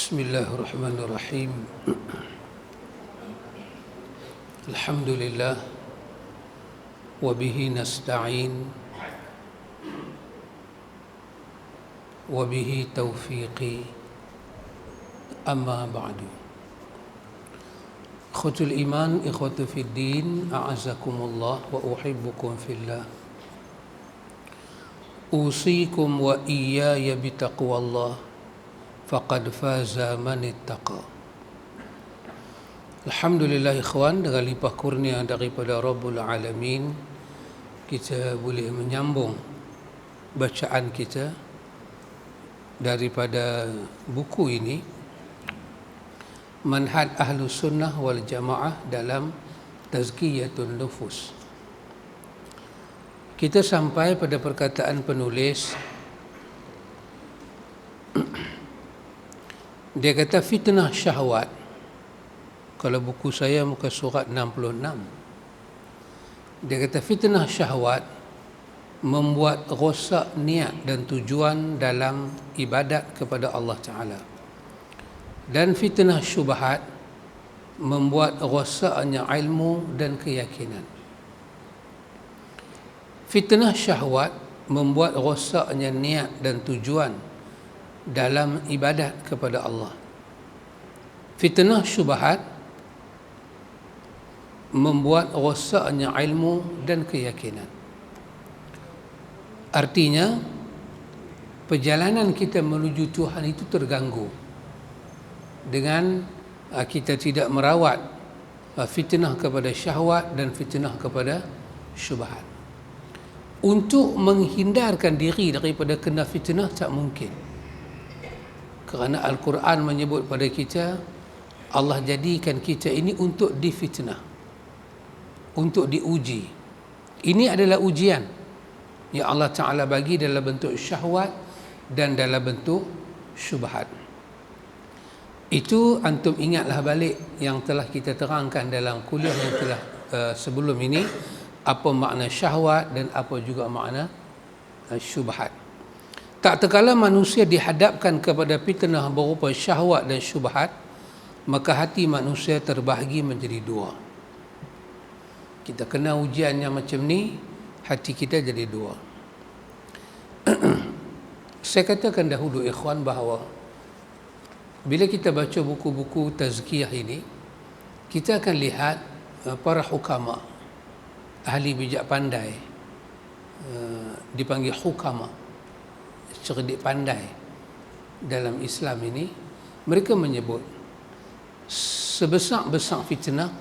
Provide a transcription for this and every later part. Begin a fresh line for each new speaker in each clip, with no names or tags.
Bismillahirrahmanirrahim. Alhamdulillah wa bihi nasta'in wa bihi taufiqi, amma ba'du. Ikhwatul iman, ikhwatu fid din, a'azakumullah wa uhibbukum fillah. Usikum wa iyaya bitaqwallah, faqad faza man ittaqa. Alhamdulillah ikhwan, dengan limpah kurnia daripada Rabbul Alamin, kita boleh menyambung bacaan kita daripada buku ini, Manhaj Ahlus Sunnah wal Jamaah dalam Tazkiyatun Nufus. Kita sampai pada perkataan penulis. Dia kata fitnah syahwat. Kalau buku saya muka surat 66. Dia kata fitnah syahwat membuat rosak niat dan tujuan dalam ibadat kepada Allah Ta'ala. Dan fitnah syubhat membuat rosaknya ilmu dan keyakinan. Fitnah syahwat membuat rosaknya niat dan tujuan dalam ibadat kepada Allah. Fitnah syubhat membuat rosaknya ilmu dan keyakinan. Artinya, perjalanan kita menuju Tuhan itu terganggu dengan kita tidak merawat fitnah kepada syahwat dan fitnah kepada syubhat. Untuk menghindarkan diri daripada kena fitnah tak mungkin. Kerana Al-Quran menyebut pada kita, Allah jadikan kita ini untuk difitnah, untuk diuji. Ini adalah ujian yang Allah Ta'ala bagi dalam bentuk syahwat dan dalam bentuk syubhat. Itu antum ingatlah balik yang telah kita terangkan dalam kuliah yang telah sebelum ini, apa makna syahwat dan apa juga makna syubhat. Tak terkala manusia dihadapkan kepada fitnah berupa syahwat dan syubhat, maka hati manusia terbahagi menjadi dua. Kita kena ujian yang macam ni, hati kita jadi dua. Saya katakan dahulu ikhwan bahawa bila kita baca buku-buku tazkiyah ini, kita akan lihat para hukama, ahli bijak pandai, dipanggil hukama, cerdik pandai dalam Islam ini, mereka menyebut sebesar-besar fitnah,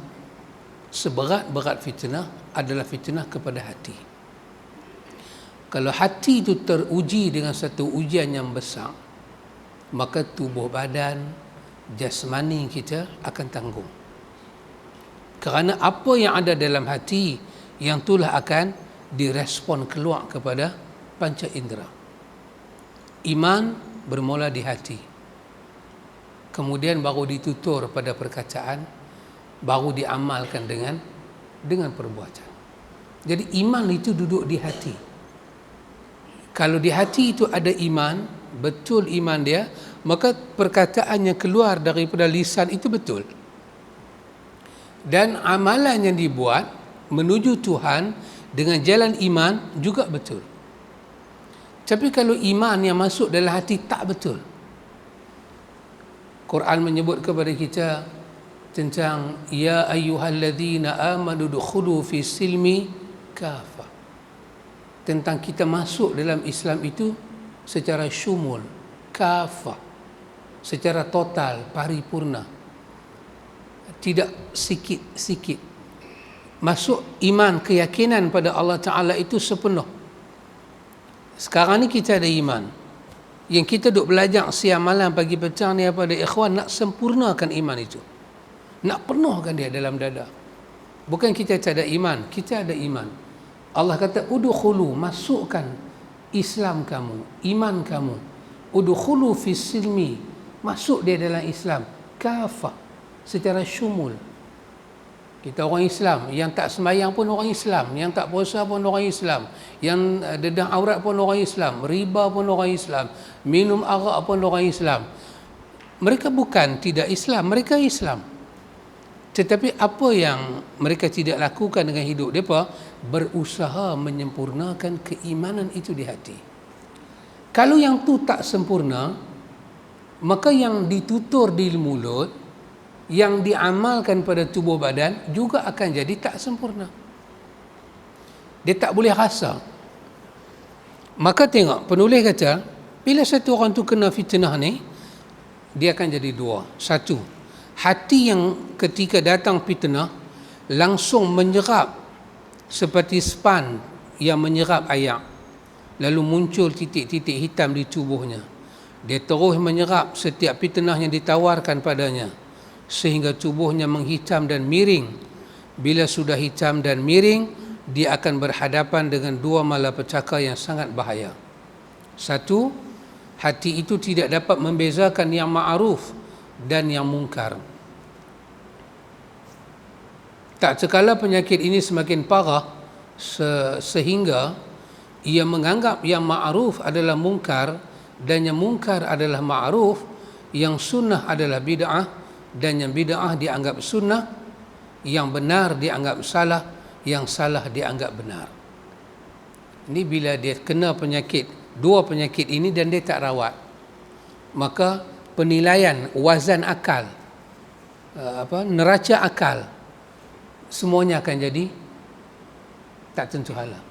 seberat-berat fitnah adalah fitnah kepada hati. Kalau hati itu teruji dengan satu ujian yang besar, maka tubuh badan, jasmani kita akan tanggung. Kerana apa yang ada dalam hati, yang itulah akan direspon keluar kepada panca indera. Iman bermula di hati, kemudian baru ditutur pada perkataan, baru diamalkan dengan perbuatan. Jadi iman itu duduk di hati. Kalau di hati itu ada iman, betul iman dia, maka perkataan yang keluar daripada lisan itu betul. Dan amalan yang dibuat menuju Tuhan dengan jalan iman juga betul. Tapi kalau iman yang masuk dalam hati tak betul, Quran menyebut kepada kita tentang ya ayyuhalladzina amanu dukhulu fi silmi kafah, tentang kita masuk dalam Islam itu secara syumul, kafah, secara total, paripurna, tidak sikit-sikit. Masuk iman, keyakinan pada Allah Ta'ala itu sepenuh. Sekarang ni kita ada iman, yang kita duk belajar siang malam pagi petang ni apa dia ikhwan, nak sempurnakan iman itu, nak penuhkan dia dalam dada. Bukan kita tak ada iman, kita ada iman. Allah kata udkhulu, masukkan Islam kamu, iman kamu. Udkhulu fis silmi, masuk dia dalam Islam kafah, secara syumul. Kita orang Islam, yang tak sembahyang pun orang Islam, yang tak puasa pun orang Islam, yang dedah aurat pun orang Islam, riba pun orang Islam, minum arak pun orang Islam. Mereka bukan tidak Islam, mereka Islam. Tetapi apa yang mereka tidak lakukan dengan hidup mereka, berusaha menyempurnakan keimanan itu di hati. Kalau yang tu tak sempurna, maka yang ditutur di mulut, yang diamalkan pada tubuh badan juga akan jadi tak sempurna. Dia tak boleh rasa. Maka tengok, penulis kata, bila satu orang tu kena fitnah ni, dia akan jadi dua. Satu, hati yang ketika datang fitnah langsung menyerap seperti span yang menyerap air, lalu muncul titik-titik hitam di tubuhnya. Dia terus menyerap setiap fitnah yang ditawarkan padanya sehingga tubuhnya menghitam dan miring. Bila sudah hitam dan miring, dia akan berhadapan dengan dua malapetaka yang sangat bahaya. Satu, hati itu tidak dapat membezakan yang ma'ruf dan yang mungkar. Tak sekala penyakit ini semakin parah sehingga ia menganggap yang ma'ruf adalah mungkar dan yang mungkar adalah ma'ruf, yang sunnah adalah bid'ah dan yang bid'ah dianggap sunnah, yang benar dianggap salah, yang salah dianggap benar. Ini bila dia kena penyakit, dua penyakit ini dan dia tak rawat, maka penilaian wazan akal, neraca akal, semuanya akan jadi tak tentu hala.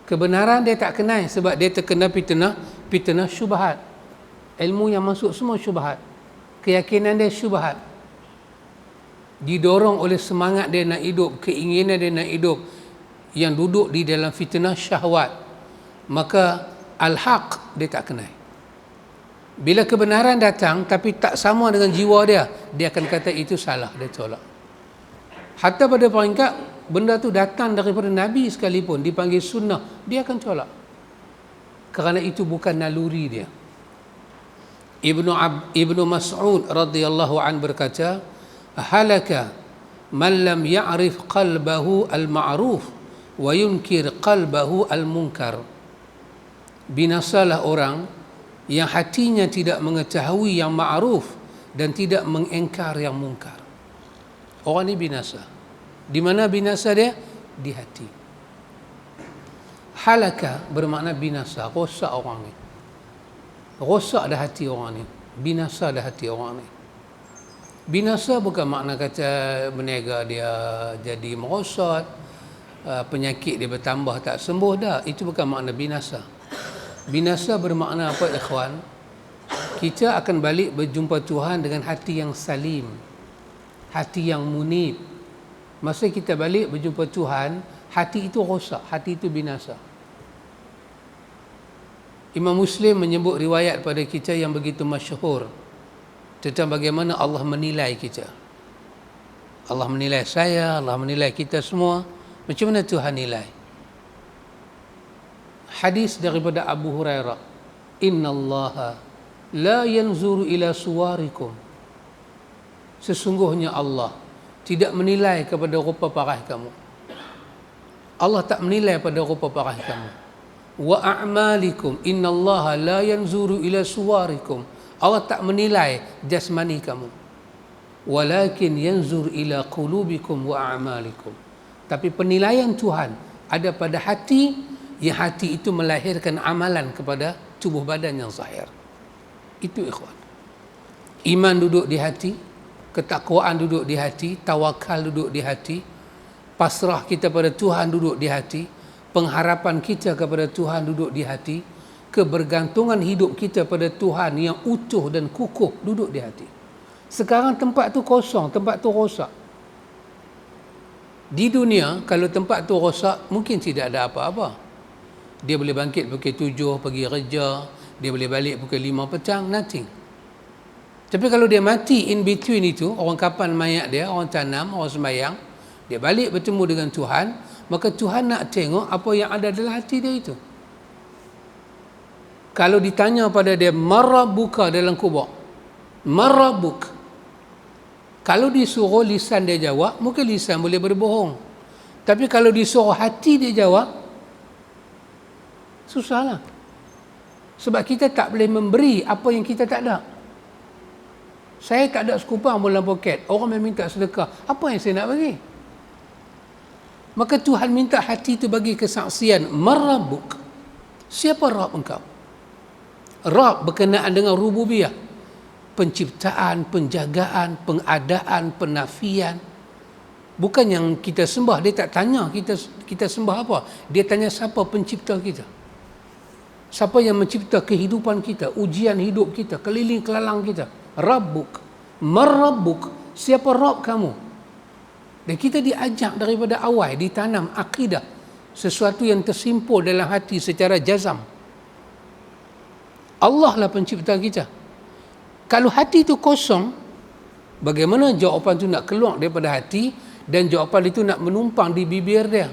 Kebenaran dia tak kenal sebab dia terkena fitnah syubhat. Ilmu yang masuk semua syubhat. Keyakinan dia syubhat. Didorong oleh semangat dia nak hidup, keinginan dia nak hidup yang duduk di dalam fitnah syahwat. Maka al-haq dia tak kenal. Bila kebenaran datang tapi tak sama dengan jiwa dia, dia akan kata itu salah, dia tolak. Hatta pada peringkat benda tu datang daripada Nabi sekalipun, dipanggil sunnah, dia akan tolak. Kerana itu bukan naluri dia. Ibnu Mas'ud radhiyallahu an berkata, halaka man lam ya'rif qalbahu al-ma'ruf wa yunkir qalbahu al-munkar. Binasalah orang yang hatinya tidak mengetahui yang ma'ruf dan tidak mengingkar yang mungkar. Orang ni binasa. Di mana binasa dia? Di hati. Halaka bermakna binasa, rosak orang ni. Rosak dah hati orang ni. Binasa dah hati orang ni. Binasa bukan makna kata berniaga dia jadi merosot, penyakit dia bertambah tak sembuh dah. Itu bukan makna binasa. Binasa bermakna apa, ikhwan? Kita akan balik berjumpa Tuhan dengan hati yang salim, hati yang munib. Masa kita balik berjumpa Tuhan, hati itu rosak, hati itu binasa. Imam Muslim menyebut riwayat pada kita yang begitu masyhur tentang bagaimana Allah menilai kita. Allah menilai saya, Allah menilai kita semua. Macam mana Tuhan nilai? Hadis daripada Abu Hurairah, innallaha la yanzuru ila suwarikum. Sesungguhnya Allah tidak menilai kepada rupa parah kamu. Allah tak menilai pada rupa parah kamu. Wa a'malikum, innallaha la yanzuru ila suwarikum. Allah tak menilai jasmani kamu. Walakin yanzur ila qulubikum wa a'malikum. Tapi penilaian Tuhan ada pada hati, yang hati itu melahirkan amalan kepada tubuh badan yang zahir. Itu ikhwan. Iman duduk di hati, ketakwaan duduk di hati, tawakal duduk di hati, pasrah kita pada Tuhan duduk di hati, pengharapan kita kepada Tuhan duduk di hati, kebergantungan hidup kita pada Tuhan yang utuh dan kukuh duduk di hati. Sekarang tempat tu kosong, tempat tu rosak. Di dunia kalau tempat tu rosak mungkin tidak ada apa-apa. Dia boleh bangkit pukul 7 pergi kerja, dia boleh balik pukul 5 petang, nothing. Tapi kalau dia mati in between itu, orang kapan mayat dia, orang tanam, orang sembahyang, dia balik bertemu dengan Tuhan, maka Tuhan nak tengok apa yang ada dalam hati dia itu. Kalau ditanya pada dia, marabuka dalam kubur, marabuk. Kalau disuruh lisan dia jawab, mungkin lisan boleh berbohong. Tapi kalau disuruh hati dia jawab, susahlah. Sebab kita tak boleh memberi apa yang kita tak ada. Saya tak ada sekupang pun dalam poket. Orang yang minta sedekah. Apa yang saya nak bagi? Maka Tuhan minta hati itu bagi kesaksian. Marabuk. Siapa Rabb engkau? Rabb berkenaan dengan rububiyah. Penciptaan, penjagaan, pengadaan, penafian. Bukan yang kita sembah. Dia tak tanya kita sembah apa. Dia tanya siapa pencipta kita. Siapa yang mencipta kehidupan kita, ujian hidup kita, keliling kelalang kita. Rabbuk. Marrabbuk. Siapa Rabb kamu? Dan kita diajak daripada awal, ditanam akidah. Sesuatu yang tersimpul dalam hati secara jazam. Allah lah pencipta kita. Kalau hati itu kosong, bagaimana jawapan itu nak keluar daripada hati dan jawapan itu nak menumpang di bibir dia?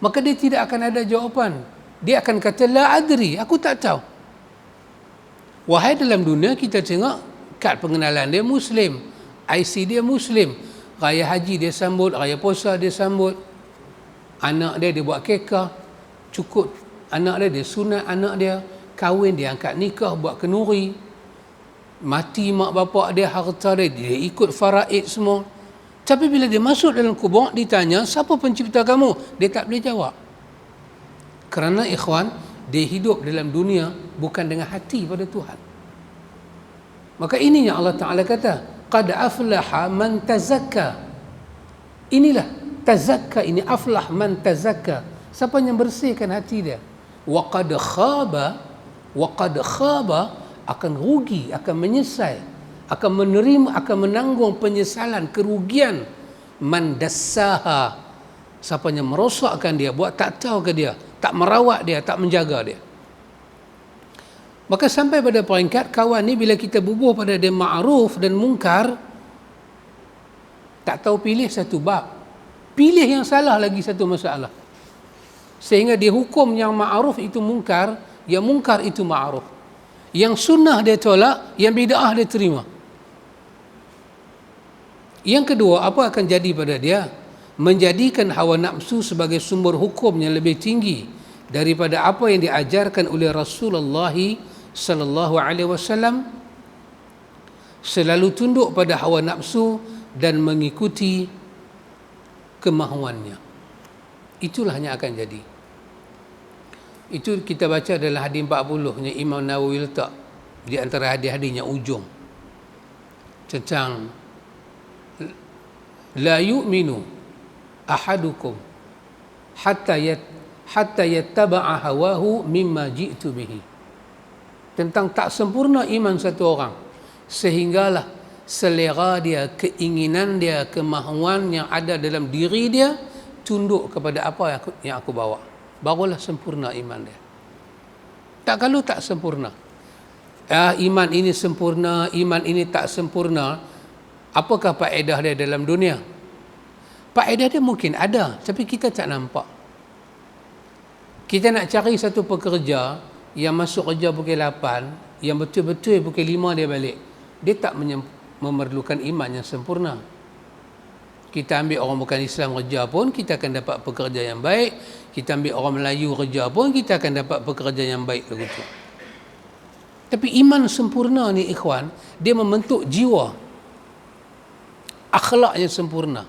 Maka dia tidak akan ada jawapan. Dia akan kata, la adri, aku tak tahu. Wahai dalam dunia kita tengok, kad pengenalan dia Muslim, IC dia Muslim, raya haji dia sambut, raya puasa dia sambut, anak dia buat kekah, cukup anak dia sunat anak dia, kahwin dia angkat nikah, buat kenuri, mati mak bapak dia, harta dia ikut faraid semua. Tapi bila dia masuk dalam kubur, ditanya, siapa pencipta kamu? Dia tak boleh jawab. Kerana ikhwan, dia hidup dalam dunia bukan dengan hati pada Tuhan. Maka ini yang Allah Ta'ala kata, qad aflaha man tazakka. Inilah tazakka ini, aflah man tazakka. Siapa yang bersihkan hati dia. Wa qad khaba akan rugi, akan menyesal, akan menerima, akan menanggung penyesalan, kerugian. Man dassaha, siapa yang merosakkan dia, buat tak tahu ke dia, tak merawat dia, tak menjaga dia. Maka sampai pada peringkat kawan ni bila kita bubuh pada dia ma'ruf dan mungkar, tak tahu pilih satu bab, pilih yang salah lagi satu masalah, sehingga dia hukum yang ma'ruf itu mungkar, yang mungkar itu ma'ruf, yang sunnah dia tolak, yang bid'ah dia terima. Yang kedua, apa akan jadi pada dia? Menjadikan hawa nafsu sebagai sumber hukum yang lebih tinggi daripada apa yang diajarkan oleh Rasulullah sallallahu alaihi wasallam, selalu tunduk pada hawa nafsu dan mengikuti kemahuannya. Itulah yang akan jadi. Itu kita baca dalam hadis 40 yang Imam Nawawi letak di antara hadis-hadisnya ujung tentang la yu'minu ahadukum hatta yattaba'a hawahu mimma ji'tu bihi. Tentang tak sempurna iman satu orang sehinggalah selera dia, keinginan dia, kemahuan yang ada dalam diri dia tunduk kepada apa yang aku bawa. Barulah sempurna iman dia. Tak kalau tak sempurna. Iman ini sempurna, iman ini tak sempurna. Apakah faedah dia dalam dunia? Faedah dia mungkin ada, tapi kita tak nampak. Kita nak cari satu pekerja yang masuk kerja pukul 8, yang betul-betul pukul 5 dia balik. Dia tak memerlukan iman yang sempurna. Kita ambil orang bukan Islam kerja pun, kita akan dapat pekerja yang baik. Kita ambil orang Melayu kerja pun, kita akan dapat pekerja yang baik begitu. Tapi iman sempurna ni ikhwan, dia membentuk jiwa, akhlak yang sempurna.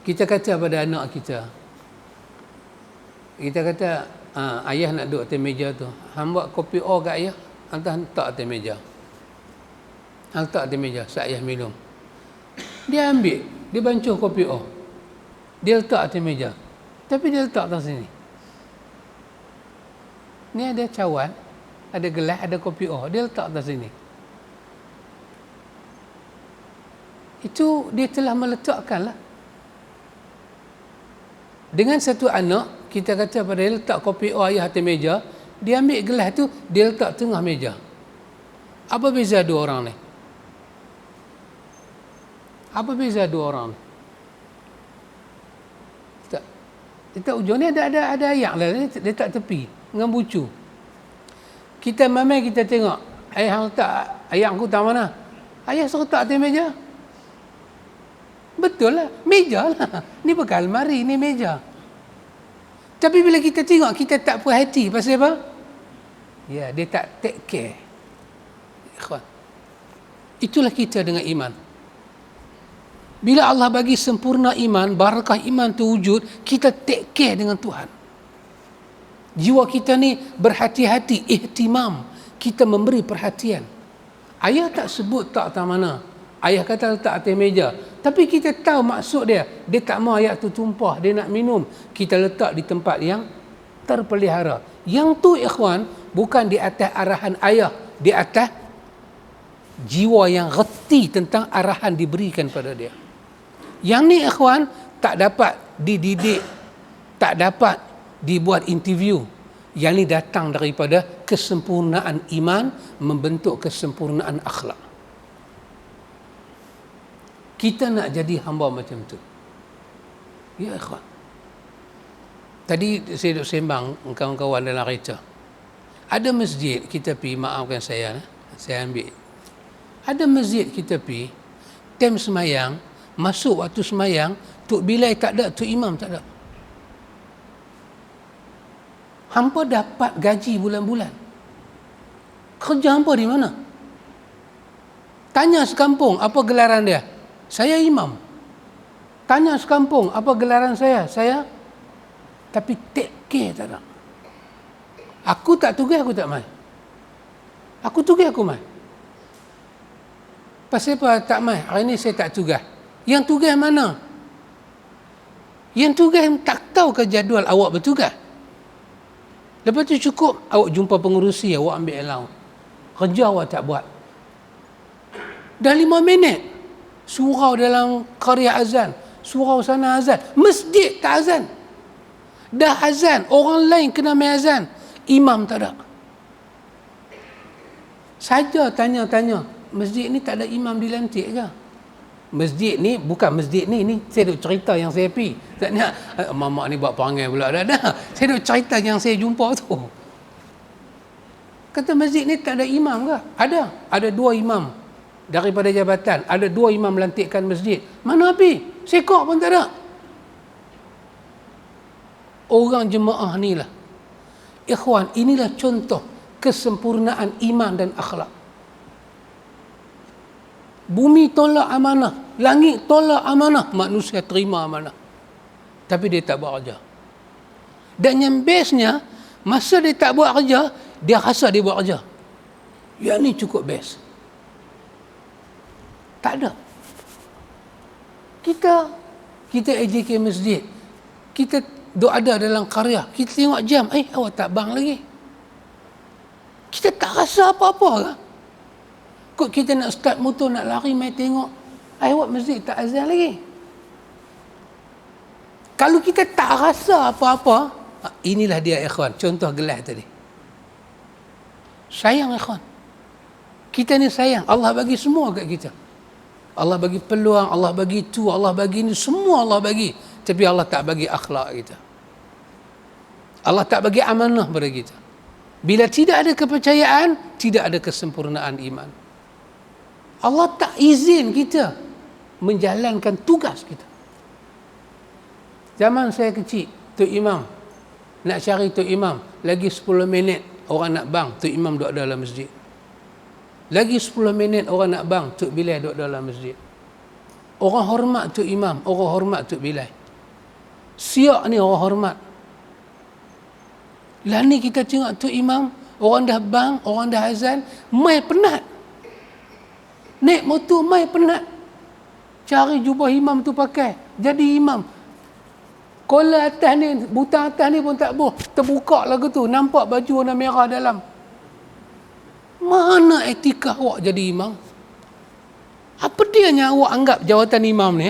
Kita kata pada anak kita, ayah nak duduk atas meja tu, hang buat kopi O kat ayah, hantar atas meja. Hantar atas meja, saya minum. Dia ambil, dia bancuh kopi O, dia letak atas meja, tapi dia letak atas sini. Ni ada cawan, ada gelas, ada kopi O, dia letak atas sini. Itu dia telah meletakkan lah. Dengan satu anak, kita kata pada dia letak kopi O ayah atas meja, dia ambil gelas tu, dia letak tengah meja. Apa beza dua orang ni? Apa beza dua orang ni? Kita ujung ni ada ayak lah, dia letak tepi dengan bucu. Kita mamai kita tengok, ayah letak ayak aku tak mana? Ayah suruh letak atas meja. Betul lah, meja lah. Ni bukan almari, ni meja. Tapi bila kita tengok, kita tak puas hati. Pasal apa? Ya, dia tak take care. Itulah kita dengan iman. Bila Allah bagi sempurna iman, barakah iman terwujud, kita take care dengan Tuhan. Jiwa kita ni berhati-hati, ihtimam. Kita memberi perhatian. Ayah tak sebut tak mana. Ayah kata letak atas meja. Tapi kita tahu maksud dia. Dia tak mau ayat tu tumpah. Dia nak minum. Kita letak di tempat yang terpelihara. Yang tu ikhwan, bukan di atas arahan ayah. Di atas jiwa yang reti tentang arahan diberikan pada dia. Yang ni ikhwan, tak dapat dididik. Tak dapat dibuat interview. Yang ni datang daripada kesempurnaan iman membentuk kesempurnaan akhlak. Kita nak jadi hamba macam tu. Ya ikhwan. Tadi saya duduk sembang kawan-kawan dalam kereta. Ada masjid kita pergi, maafkan saya ambil. Ada masjid kita pergi, time semayang, masuk waktu semayang, Tok Bilal tak ada, Tok Imam tak ada. Hampa dapat gaji bulan-bulan. Kerja hampa di mana? Tanya sekampung, apa gelaran dia? Saya imam. Tanya sekampung, apa gelaran saya? Saya. Tapi take care tak ada. Aku tak tugas, aku tak mai. Aku tugas, aku mai. Pasal apa tak mai? Hari ni saya tak tugas. Yang tugas mana? Yang tugas tak tahu ke jadual awak bertugas. Lepas tu cukup awak jumpa pengurusi, awak ambil allowance. Kerja awak tak buat. Dah 5 minit. Surau dalam karya azan. Surau sana azan. Masjid tak azan. Dah azan. Orang lain kena main azan. Imam tak ada. Saja tanya-tanya. Masjid ni tak ada imam dilantik ke? Masjid ni, bukan masjid ni. Ni saya duk cerita yang saya pergi. Tak nak, mamak ni buat perangai pula. Dah. Saya duk cerita yang saya jumpa tu. Kata masjid ni tak ada imam ke? Ada. Ada 2 imam. Daripada jabatan, ada 2 imam melantikkan masjid. Mana api? Sekok pun tak ada. Orang jemaah ni lah. Ikhwan, inilah contoh kesempurnaan iman dan akhlak. Bumi tolak amanah, langit tolak amanah, manusia terima amanah. Tapi dia tak buat kerja. Dan yang bestnya, masa dia tak buat kerja, dia rasa dia buat kerja. Yang ni cukup best. Tak ada. Kita AJK masjid. Kita duk ada dalam karya. Kita tengok jam. Awak tak bang lagi. Kita tak rasa apa-apa ke? Kok kita nak start motor, nak lari, mai tengok. Awak masjid tak azan lagi. Kalau kita tak rasa apa-apa, inilah dia ikhwan. Contoh gelas tadi. Sayang ikhwan. Kita ni sayang. Allah bagi semua kat kita. Allah bagi peluang, Allah bagi tu, Allah bagi ni, semua Allah bagi. Tapi Allah tak bagi akhlak kita. Allah tak bagi amanah pada kita. Bila tidak ada kepercayaan, tidak ada kesempurnaan iman. Allah tak izin kita menjalankan tugas kita. Zaman saya kecil, Tok Imam, nak cari Tok Imam, lagi 10 minit orang nak bang, Tok Imam duduk dalam masjid. Lagi 10 minit orang nak bang, Tok Bilal duduk dalam masjid. Orang hormat Tok Imam, orang hormat Tok Bilal. Siap ni orang hormat. Lah ni kita tengok Tok Imam, orang dah bang, orang dah azan, mai penat. Naik motor mai penat. Cari jubah imam tu pakai, jadi imam. Kola atas ni, butang atas ni pun tak boleh. Terbuka lagu tu, nampak baju warna merah dalam. Mana etika awak jadi imam? Apa dia yang awak anggap jawatan imam ni?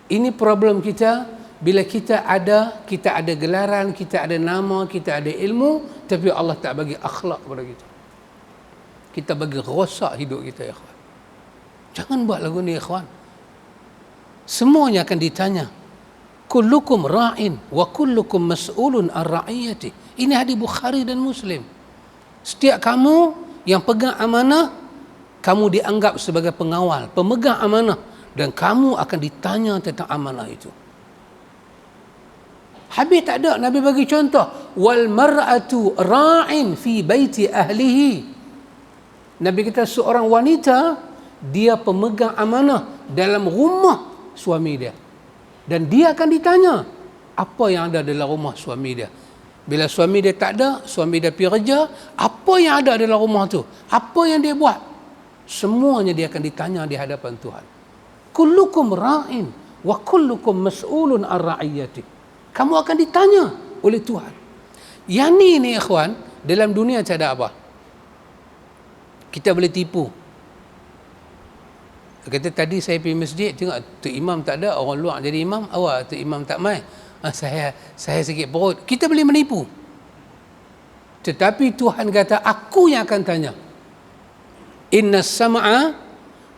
Ini problem kita. Bila kita ada gelaran, kita ada nama, kita ada ilmu, tapi Allah tak bagi akhlak pada kita. Kita bagi rosak hidup kita, ya ikhwan. Jangan buat lagu ni, ikhwan. Semuanya akan ditanya. Kullukum ra'in wa kullukum mas'ulun an ra'iyati. Ini hadis Bukhari dan Muslim. Setiap kamu yang pegang amanah, kamu dianggap sebagai pengawal, pemegang amanah, dan kamu akan ditanya tentang amanah itu. Habis tak ada, Nabi bagi contoh, wal mar'atu ra'in fi baiti ahlihi. Nabi kata seorang wanita, dia pemegang amanah dalam rumah suami dia. Dan dia akan ditanya, apa yang ada dalam rumah suami dia. Bila suami dia tak ada, suami dia pergi kerja, apa yang ada dalam rumah tu? Apa yang dia buat? Semuanya dia akan ditanya di hadapan Tuhan. Kullukum ra'in wa kullukum mas'ulun an ra'iyati. Kamu akan ditanya oleh Tuhan. Yang ni ikhwan, dalam dunia tak ada apa. Kita boleh tipu. Kata tadi saya pergi masjid, tengok tu imam tak ada, orang luar jadi imam, awak tu imam tak mai. Saya sakit perut. Kita boleh menipu. Tetapi Tuhan kata, aku yang akan tanya. Inna sam'a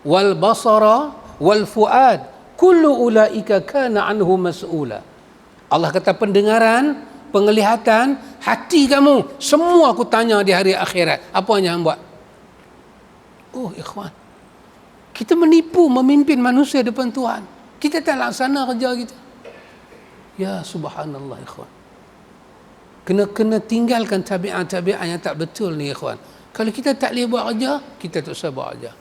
wal basara wal fuad kullu ulaika kana anhu mas'ula. Allah kata pendengaran, penglihatan, hati kamu, semua aku tanya di hari akhirat. Apa yang buat? Oh ikhwan, kita menipu memimpin manusia depan Tuhan. Kita tak laksana kerja kita. Ya subhanallah ikhwan. Kena tinggalkan tabiat-tabiat yang tak betul ni ikhwan. Kalau kita tak boleh buat kerja, kita tak usah buat kerja.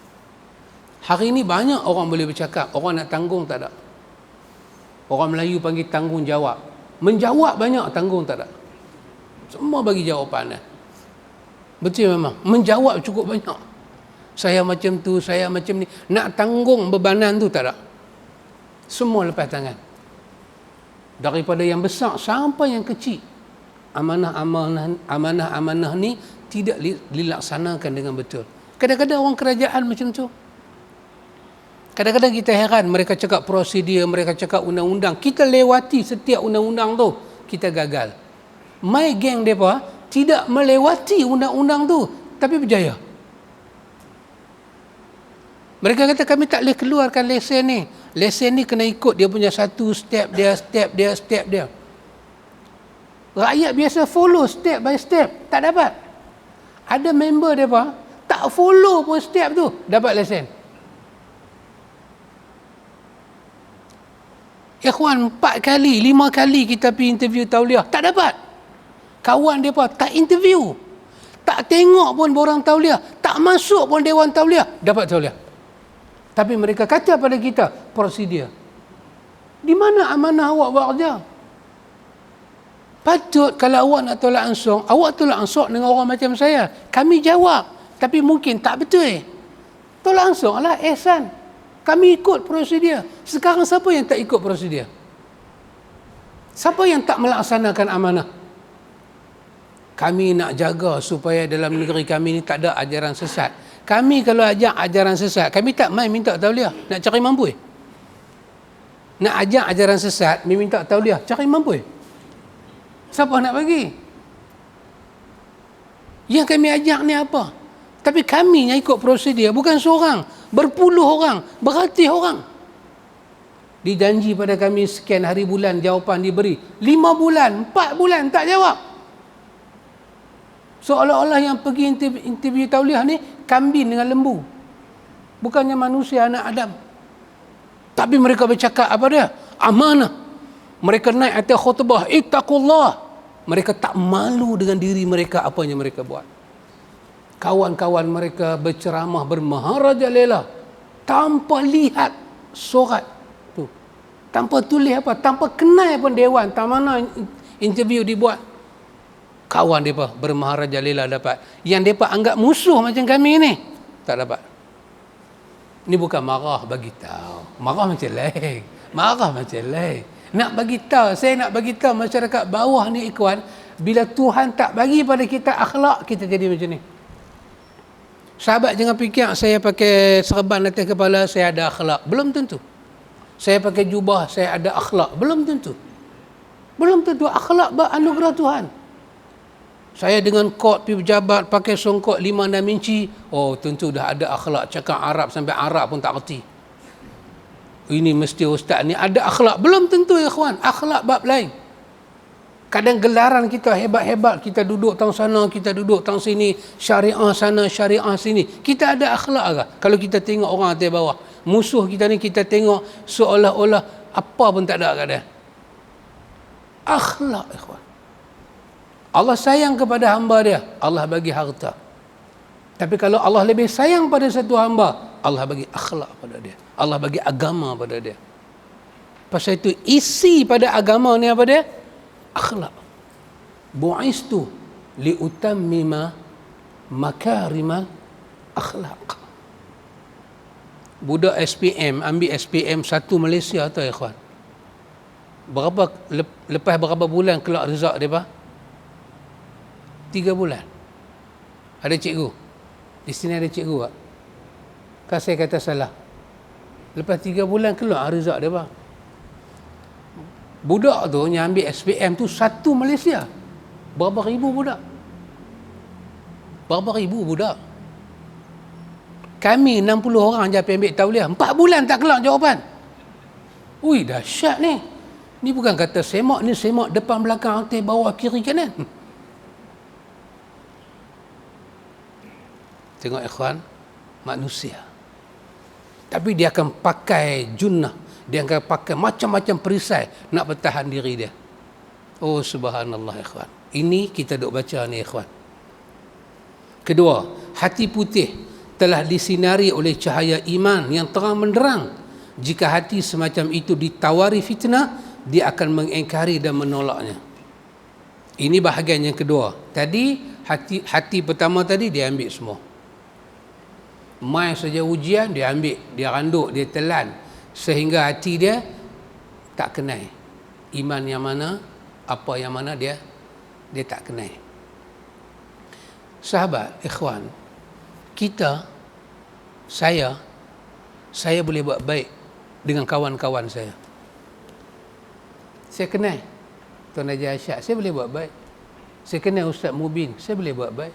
Hari ini banyak orang boleh bercakap, orang nak tanggung tak ada. Orang Melayu panggil tanggungjawab. Menjawab banyak, tanggung tak ada. Semua bagi jawapan. Betul memang. Menjawab cukup banyak. Saya macam tu, saya macam ni. Nak tanggung bebanan tu tak ada. Semua lepas tangan. Daripada yang besar sampai yang kecil. Amanah-amanah ni tidak dilaksanakan dengan betul. Kadang-kadang orang kerajaan macam tu. Kadang-kadang kita heran, mereka cakap prosedur, mereka cakap undang-undang. Kita lewati setiap undang-undang tu, kita gagal. My gang mereka tidak melewati undang-undang tu, tapi berjaya. Mereka kata kami tak boleh keluarkan lesen ni. Lesen ni kena ikut dia punya satu step dia. Rakyat biasa follow step by step, tak dapat. Ada member mereka tak follow pun step tu, dapat lesen. Ikhwan, 4 kali, 5 kali kita pergi interview tauliah, tak dapat. Kawan dia pun tak interview, tak tengok pun borang tauliah, tak masuk pun dewan tauliah, dapat tauliah. Tapi mereka kata pada kita, prosedur. Di mana amanah awak buat kerja? Patut kalau awak nak tolak ansur, awak tolak ansur dengan orang macam saya. Kami jawab, tapi mungkin tak betul. Tolak ansur lah ihsan. Kami ikut prosedur. Sekarang siapa yang tak ikut prosedur? Siapa yang tak melaksanakan amanah? Kami nak jaga supaya dalam negeri kami ni tak ada ajaran sesat. Kami kalau ajak ajaran sesat, kami tak main minta tauliah. Nak cari mampu. Nak ajak ajaran sesat, minta tauliah, cari mampu. Siapa nak bagi? Yang kami ajak ni apa? Tapi kami yang ikut prosedur, bukan seorang, berpuluh orang, beratus orang. Dijanji pada kami sekian hari bulan jawapan diberi. 5 bulan, 4 bulan tak jawab. Seolah-olah yang pergi interview tauliah ni kambing dengan lembu. Bukannya manusia anak Adam. Tapi mereka bercakap apa dia? Amanah. Mereka naik atas khutbah, ittaqullah. Mereka tak malu dengan diri mereka apa yang mereka buat. Kawan-kawan mereka berceramah bermaharajalela tanpa lihat surat tu. Tanpa tulis apa, tanpa kenal pun dewan, tak mana interview dibuat. Kawan mereka bermaharajalela dapat. Yang mereka anggap musuh macam kami ni, tak dapat. Ini bukan marah bagi tahu. Marah macam lain. Marah macam lain. Nak bagi tahu, saya nak bagi tahu masyarakat bawah ni ikhwan, bila Tuhan tak bagi pada kita akhlak, kita jadi macam ni. Sahabat jangan fikir saya pakai serban atas kepala saya ada akhlak. Belum tentu. Saya pakai jubah saya ada akhlak. Belum tentu. Belum tentu akhlak anugerah Tuhan. Saya dengan kot pergi pejabat pakai songkok 5-6 inci, oh tentu dah ada akhlak, cakap Arab sampai Arab pun tak erti. Ini mesti ustaz ni ada akhlak. Belum tentu ya kawan, akhlak bab lain. Kadang gelaran kita hebat-hebat, kita duduk tang sana, kita duduk tang sini, syariah sana, syariah sini. Kita ada akhlak ke? Kalau kita tengok orang atas bawah, musuh kita ni kita tengok seolah-olah apa pun tak ada kat dia. Akhlak ikhwan. Allah sayang kepada hamba dia, Allah bagi harta. Tapi kalau Allah lebih sayang pada satu hamba, Allah bagi akhlak pada dia, Allah bagi agama pada dia. Pasal itu isi pada agama ni apa dia? Akhlak. Bu'istu liutammima makarimal akhlak. Budak SPM ambil SPM 1 Malaysia tu ikhwan. Lepas berapa bulan keluar result dia, 3 bulan. Ada cikgu. Di sini ada cikgu tak? Kan saya kata salah. Lepas 3 bulan keluar result dia, budak tu yang ambil SPM tu 1 Malaysia. Berapa ribu budak? Berapa ribu budak? Kami 60 orang je ambil tauliah. 4 bulan tak keluar jawapan. Ui, dahsyat ni. Ni bukan kata semak, ni semak depan belakang atas bawah kiri kanan. Tengok ikhwan, manusia. Tapi dia akan pakai junnah, dia akan pakai macam-macam perisai nak bertahan diri dia. Oh subhanallah ikhwan. Ini kita duk baca ni ikhwan. Kedua, hati putih telah disinari oleh cahaya iman yang terang menderang. Jika hati semacam itu ditawari fitnah, dia akan mengingkari dan menolaknya. Ini bahagian yang kedua. Tadi hati pertama tadi dia ambil semua. Mai saja ujian dia ambil, dia randuk, dia telan sehingga hati dia tak kenal iman yang mana, apa yang mana dia tak kenal. Sahabat, ikhwan, kita, saya boleh buat baik dengan kawan-kawan saya. Saya kenal Tuan Haji Asyad, saya boleh buat baik. Saya kenal Ustaz Mubin, saya boleh buat baik.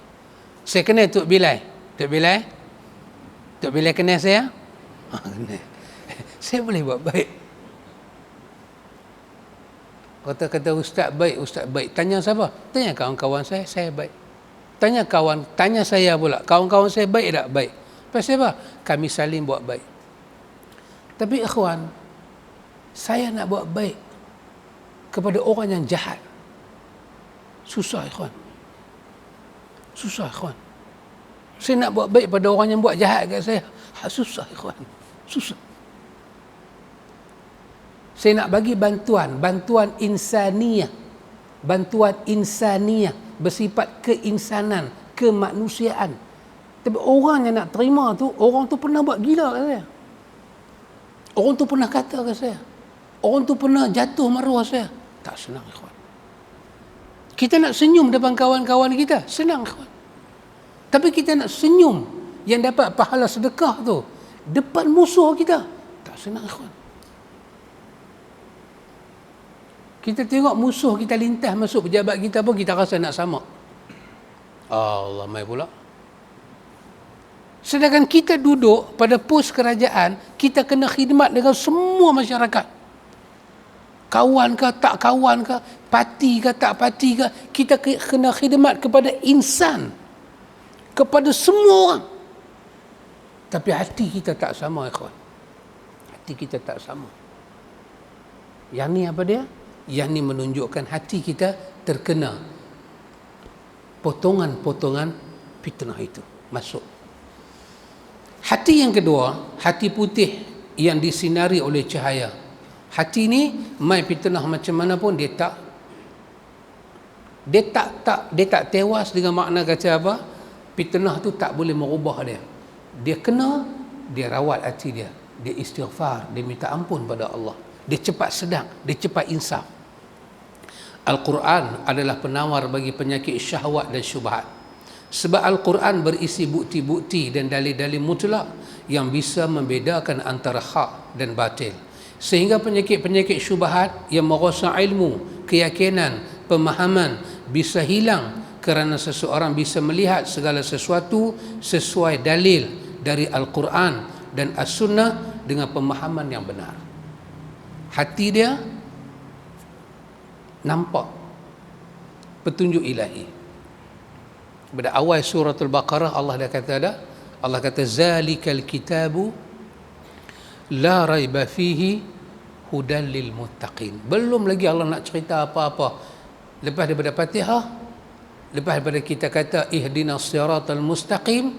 Saya kenal Tok Bilal. Tok Bilal kenal saya? Kenal. Saya boleh buat baik. Kata-kata Ustaz baik. Tanya siapa? Tanya kawan-kawan saya baik. Tanya saya pula, kawan-kawan saya baik tak? Baik. Pasal apa? Kami saling buat baik. Tapi ikhwan, saya nak buat baik kepada orang yang jahat. Susah ikhwan. Saya nak buat baik pada orang yang buat jahat kat saya. Susah ikhwan. Susah. Saya nak bagi bantuan insaniyah. Bantuan insaniyah bersifat keinsanan, kemanusiaan. Tapi orang yang nak terima tu, orang tu pernah buat gila kat saya. Orang tu pernah kata kat saya. Orang tu pernah jatuh maruah saya. Tak senang ikhwan. Kita nak senyum depan kawan-kawan kita, senang ikhwan. Tapi kita nak senyum yang dapat pahala sedekah tu depan musuh kita, tak senang ikhwan. Kita tengok musuh kita lintas masuk pejabat kita pun kita rasa nak samak. Allah mai pula. Sedangkan kita duduk pada pos kerajaan, kita kena khidmat dengan semua masyarakat. Kawan ke tak kawan ke, parti ke tak parti ke, kita kena khidmat kepada insan, kepada semua orang. Tapi hati kita tak sama ikhwan. Hati kita tak sama. Yang ni apa dia? Yang ni menunjukkan hati kita terkena potongan-potongan fitnah itu masuk. Hati yang kedua, hati putih yang disinari oleh cahaya. Hati ni mai fitnah macam mana pun dia tak tewas dengan makna kata apa? Fitnah tu tak boleh merubah dia. Dia kena, dia rawat hati dia. Dia istighfar, dia minta ampun pada Allah. Dia cepat sedang, dia cepat insaf. Al-Quran adalah penawar bagi penyakit syahwat dan syubhat. Sebab Al-Quran berisi bukti-bukti dan dalil-dalil mutlak yang bisa membedakan antara hak dan batil. Sehingga penyakit-penyakit syubhat yang merosak ilmu, keyakinan, pemahaman bisa hilang kerana seseorang bisa melihat segala sesuatu sesuai dalil dari Al-Quran dan As-Sunnah dengan pemahaman yang benar. Hati dia nampak petunjuk ilahi. Pada awal surah Al-Baqarah Allah kata zalikal kitabu la raiba fihi hudan lil muttaqin. Belum lagi Allah nak cerita apa-apa. Lepas daripada Fatihah, lepas daripada kita kata ihdinas siratal mustaqim,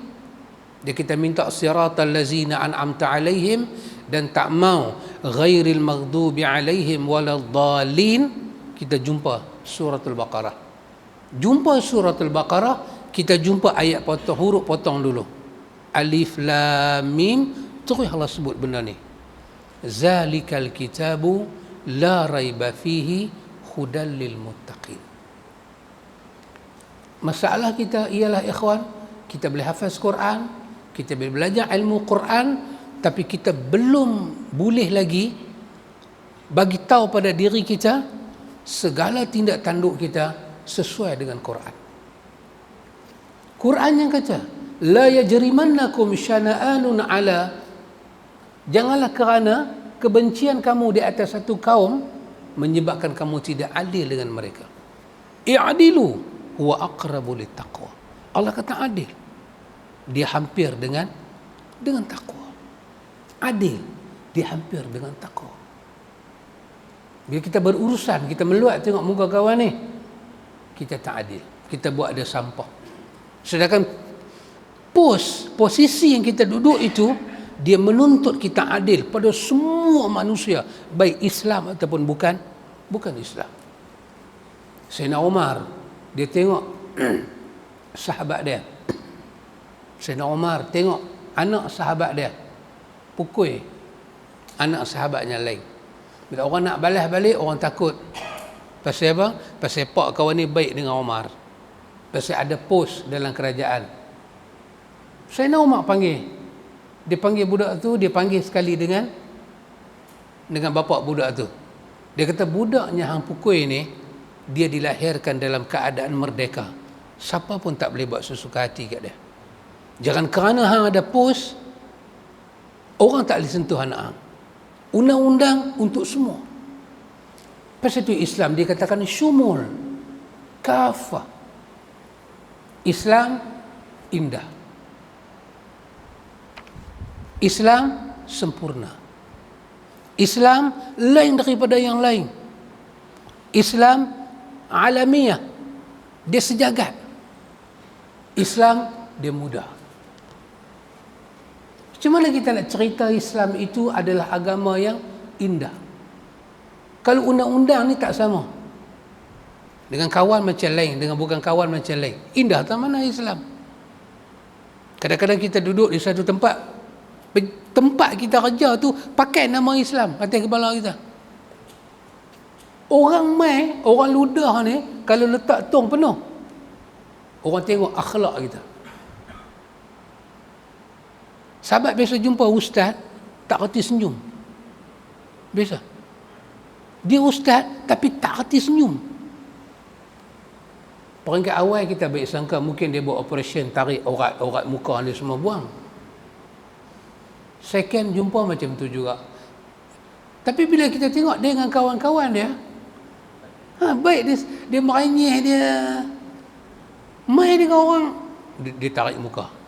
Dia kita minta siratal ladzina an'amta alaihim, dan tak mau ghairil maghdubi alaihim waladdallin. Kita jumpa suratul Baqarah. Jumpa suratul Baqarah, kita jumpa ayat potong, huruf potong dulu. Alif lam mim, terus Allah sebut benda ni. Zalikal kitabu la raiba fihi hudal lil muttaqin. Masalah kita ialah ikhwan, kita boleh hafaz Quran, kita boleh belajar ilmu Quran, tapi kita belum boleh lagi bagi tahu pada diri kita segala tindak tanduk kita sesuai dengan Quran. Quran yang kata, la yajrimannakum syana'anun ala, janganlah kerana kebencian kamu di atas satu kaum menyebabkan kamu tidak adil dengan mereka. I'dilu huwa aqrabu littaqwa. Allah kata adil, dia hampir dengan takwa. Adil, dia hampir dengan takwa. Bila kita berurusan, kita meluat tengok muka kawan ni, kita tak adil, kita buat dia sampah. Sedangkan posisi yang kita duduk itu, dia menuntut kita adil pada semua manusia, baik Islam ataupun bukan Islam. Sayyidina Umar, dia tengok sahabat dia. Sayyidina Umar tengok anak sahabat dia pukul anak sahabatnya lain. Bila orang nak balas balik, orang takut. Pasal apa? Pasal pak kawan ni baik dengan Umar. Pasal ada pos dalam kerajaan. Sayyidina Umar panggil. Dia panggil budak tu, dia panggil sekali dengan bapak budak tu. Dia kata, budaknya hang pukul ni, dia dilahirkan dalam keadaan merdeka. Siapa pun tak boleh buat sesuka hati kat dia. Jangan kerana hang ada pos, orang tak boleh sentuh anak hang. Undang-undang untuk semua. Pasal itu Islam dikatakan syumul, kafah. Islam indah. Islam sempurna. Islam lain daripada yang lain. Islam alamiah, dia sejagat. Islam dia mudah. Macam mana kita nak cerita Islam itu adalah agama yang indah? Kalau undang-undang ni tak sama. Dengan kawan macam lain, dengan bukan kawan macam lain. Indah tak mana Islam? Kadang-kadang kita duduk di satu tempat kita kerja tu pakai nama Islam atas kepala kita. Orang mai, orang ludah ni kalau letak tong penuh, orang tengok akhlak kita. Sahabat biasa jumpa ustaz tak reti senyum. Biasa. Dia ustaz tapi tak reti senyum. Peringkat awal kita baik sangka mungkin dia buat operation tarik aurat muka dia semua buang. Second jumpa macam tu juga. Tapi bila kita tengok dia dengan kawan-kawan dia, baik dia merenyeh, dia main dengan orang, dia tarik muka.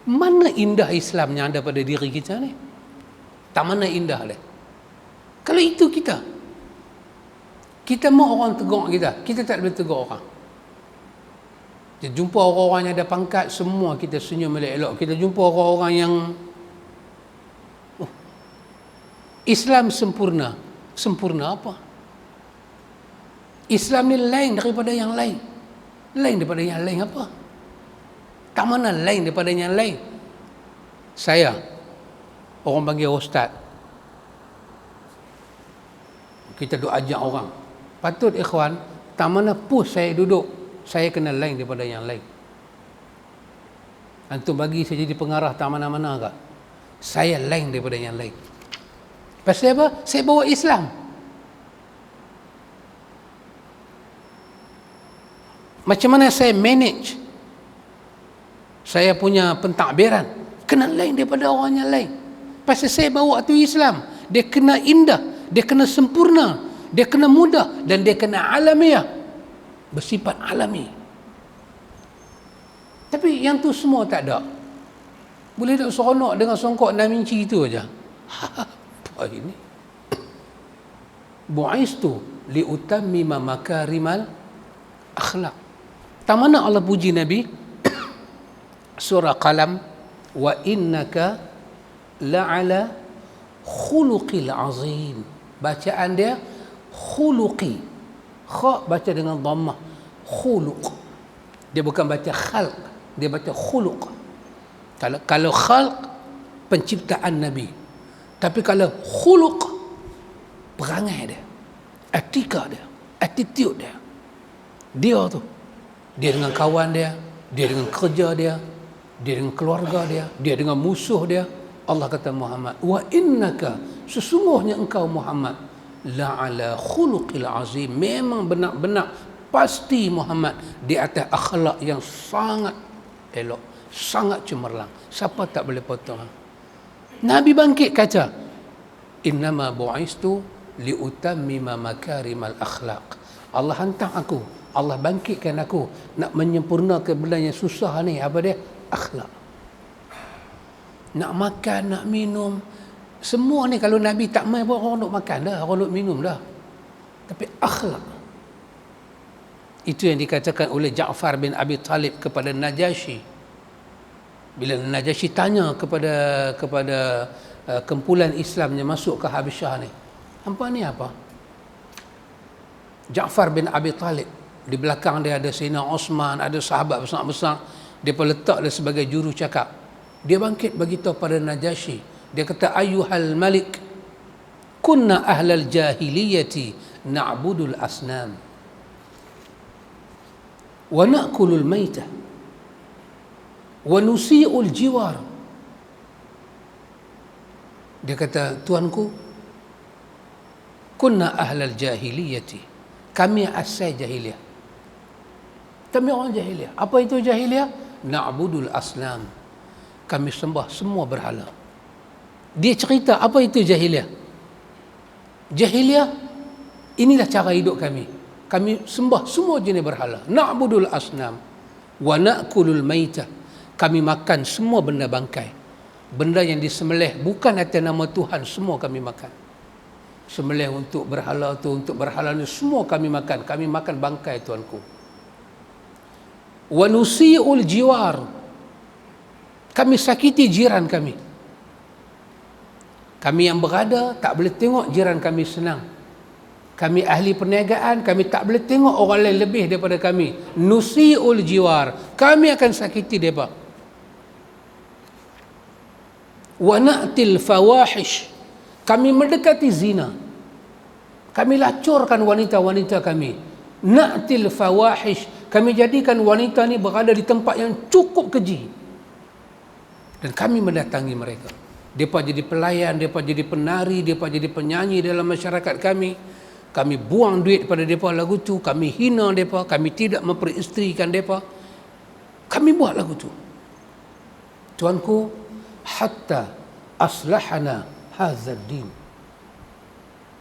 Mana indah Islam yang ada pada diri kita ni? Tak mana indah dia. Kalau itu kita mau orang tegur kita tak boleh tegur orang. Kita jumpa orang-orang yang ada pangkat, semua kita senyum elok-elok. Kita jumpa orang-orang yang Islam sempurna. Sempurna apa? Islam ni lain daripada yang lain. Lain daripada yang lain apa? Tak mana lain daripada yang lain. Saya, orang panggil ustaz. Kita duk ajak orang. Patut ikhwan, tak mana pus saya duduk, saya kena lain daripada yang lain. Antum bagi saya jadi pengarah tak mana-mana ke? Saya lain daripada yang lain. Pasal apa? Saya bawa Islam. Macam mana saya manage saya punya pentadbiran, kena lain daripada orang yang lain. Pasal saya bawa tu Islam. Dia kena indah, dia kena sempurna, dia kena mudah, dan dia kena alamiah, bersifat alami. Tapi yang tu semua tak ada. Boleh tak seronok dengan songkok 6 inci itu aja. Apa ini? Bu'istu liutammima makarimal akhlaq. Tak mana Allah puji Nabi? Surah Qalam wa innaka la'ala khuluqil azim. Bacaan dia khuluqi. Kha baca dengan dhammah. Khuluq. Dia bukan baca khalq, dia baca khuluq. Kalau khalq penciptaan Nabi. Tapi kalau khuluq perangai dia, etika dia, attitude dia. Dia tu. Dia dengan kawan dia dengan kerja dia dengan keluarga dia dengan musuh dia. Allah kata Muhammad, wa innaka, sesungguhnya engkau Muhammad, la'ala khuluqil azim, memang benar-benar pasti Muhammad di atas akhlak yang sangat elok, sangat cemerlang. Siapa tak boleh potong? Nabi bangkit kata, innama bu'istu liutammima makarimal akhlaq. Allah hantar aku, Allah bangkitkan aku nak menyempurnakan benda yang susah ni. Apa dia? Akhlak. Nak makan, nak minum, semua ni kalau Nabi tak main pun orang nak makan dah, orang nak minum dah. Tapi akhlak, itu yang dikatakan oleh Ja'far bin Abi Talib kepada Najasyi. Bila Najasyi tanya kepada kumpulan Islam yang masuk ke Habasyah ni, hampa ni apa? Ja'far bin Abi Talib, di belakang dia ada Sayyidina Osman, ada sahabat besar-besar, dia pun letak dia sebagai juru cakap. Dia bangkit beritahu pada Najasyi, dia kata, ayyuhal malik, kunna ahlal jahiliyati na'budul asnam wa na'kulul maitah wa nusi'ul jiwar. Dia kata, tuanku, kunna ahlal jahiliyati, kami asal jahiliyah, kami orang jahiliyah. Apa itu jahiliyah? Na'budul asnam, kami sembah semua berhala. Dia cerita apa itu jahiliyah. Jahiliyah, inilah cara hidup kami. Kami sembah semua jenis berhala. Na'budul asnam wa na'kulul maitah, kami makan semua benda bangkai, benda yang disembelih bukan atas nama Tuhan, semua kami makan. Sembelih untuk berhala tu, untuk berhala ni, semua kami makan. Kami makan bangkai, tuanku. Wa nusi'ul jiwar, kami sakiti jiran kami. Kami yang berada tak boleh tengok jiran kami senang. Kami ahli perniagaan, kami tak boleh tengok orang lain lebih daripada kami. Nusi'ul jiwar, kami akan sakiti mereka. Wa na'til fawahish, kami mendekati zina, kami lacurkan wanita-wanita kami. Na'til fawahish, kami jadikan wanita ni berada di tempat yang cukup keji, dan kami mendatangi mereka. Mereka jadi pelayan, mereka jadi penari, mereka jadi penyanyi dalam masyarakat kami. Kami buang duit pada mereka lagu tu, kami hina mereka, kami tidak memperistrikan mereka. Kami buat lagu tu. Tuanku, hatta aslahana hadzal din,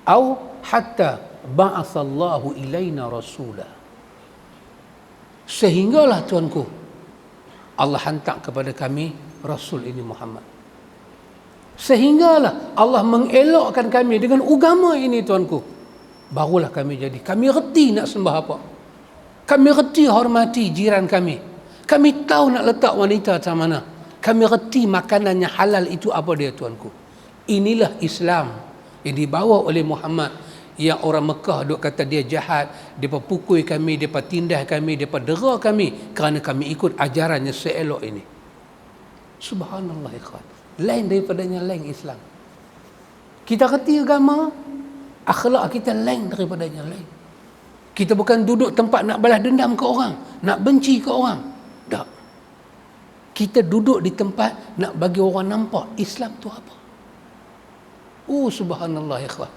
atau hatta ba'athallahu ilaina rasulah, sehinggalah tuanku Allah hantar kepada kami Rasul ini Muhammad. Sehinggalah Allah mengelokkan kami dengan agama ini, tuanku. Barulah kami reti nak sembah apa. Kami reti hormati jiran kami. Kami tahu nak letak wanita macam mana. Kami reti makanannya halal itu apa dia, tuanku. Inilah Islam yang dibawa oleh Muhammad, yang orang Mekah duk kata dia jahat, depa pukul kami, depa tindas kami, depa dera kami kerana kami ikut ajarannya seelok ini. Subhanallah, ikhwan. Lain daripadanya lain Islam. Kita reti agama, akhlak kita lain daripadanya lain. Kita bukan duduk tempat nak balas dendam ke orang, nak benci ke orang. Tak. Kita duduk di tempat nak bagi orang nampak Islam tu apa. Oh, subhanallah, ikhwan.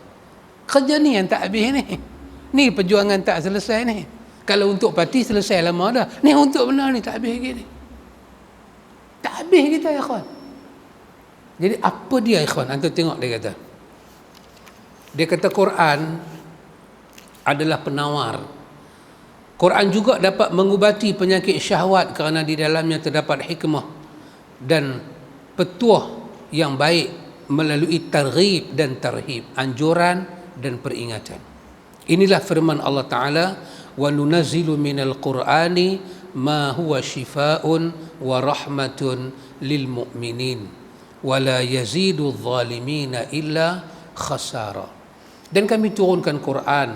Kerja ni yang tak habis ni. Ni perjuangan tak selesai ni. Kalau untuk parti selesai lama dah. Ni untuk benar ni tak habis lagi ni. Tak habis kita, ikhwan. Jadi apa dia, ikhwan? Antum tengok dia kata. Dia kata Quran adalah penawar. Quran juga dapat mengubati penyakit syahwat kerana di dalamnya terdapat hikmah dan petuah yang baik melalui targhib dan tarhib, anjuran dan peringatan. Inilah firman Allah Ta'ala, wa nunazzilu minal qur'ani ma huwa shifaa'un wa rahmatun lil mu'minin wa la yazidu adh-dhalimina illa khasara. Dan kami turunkan Quran,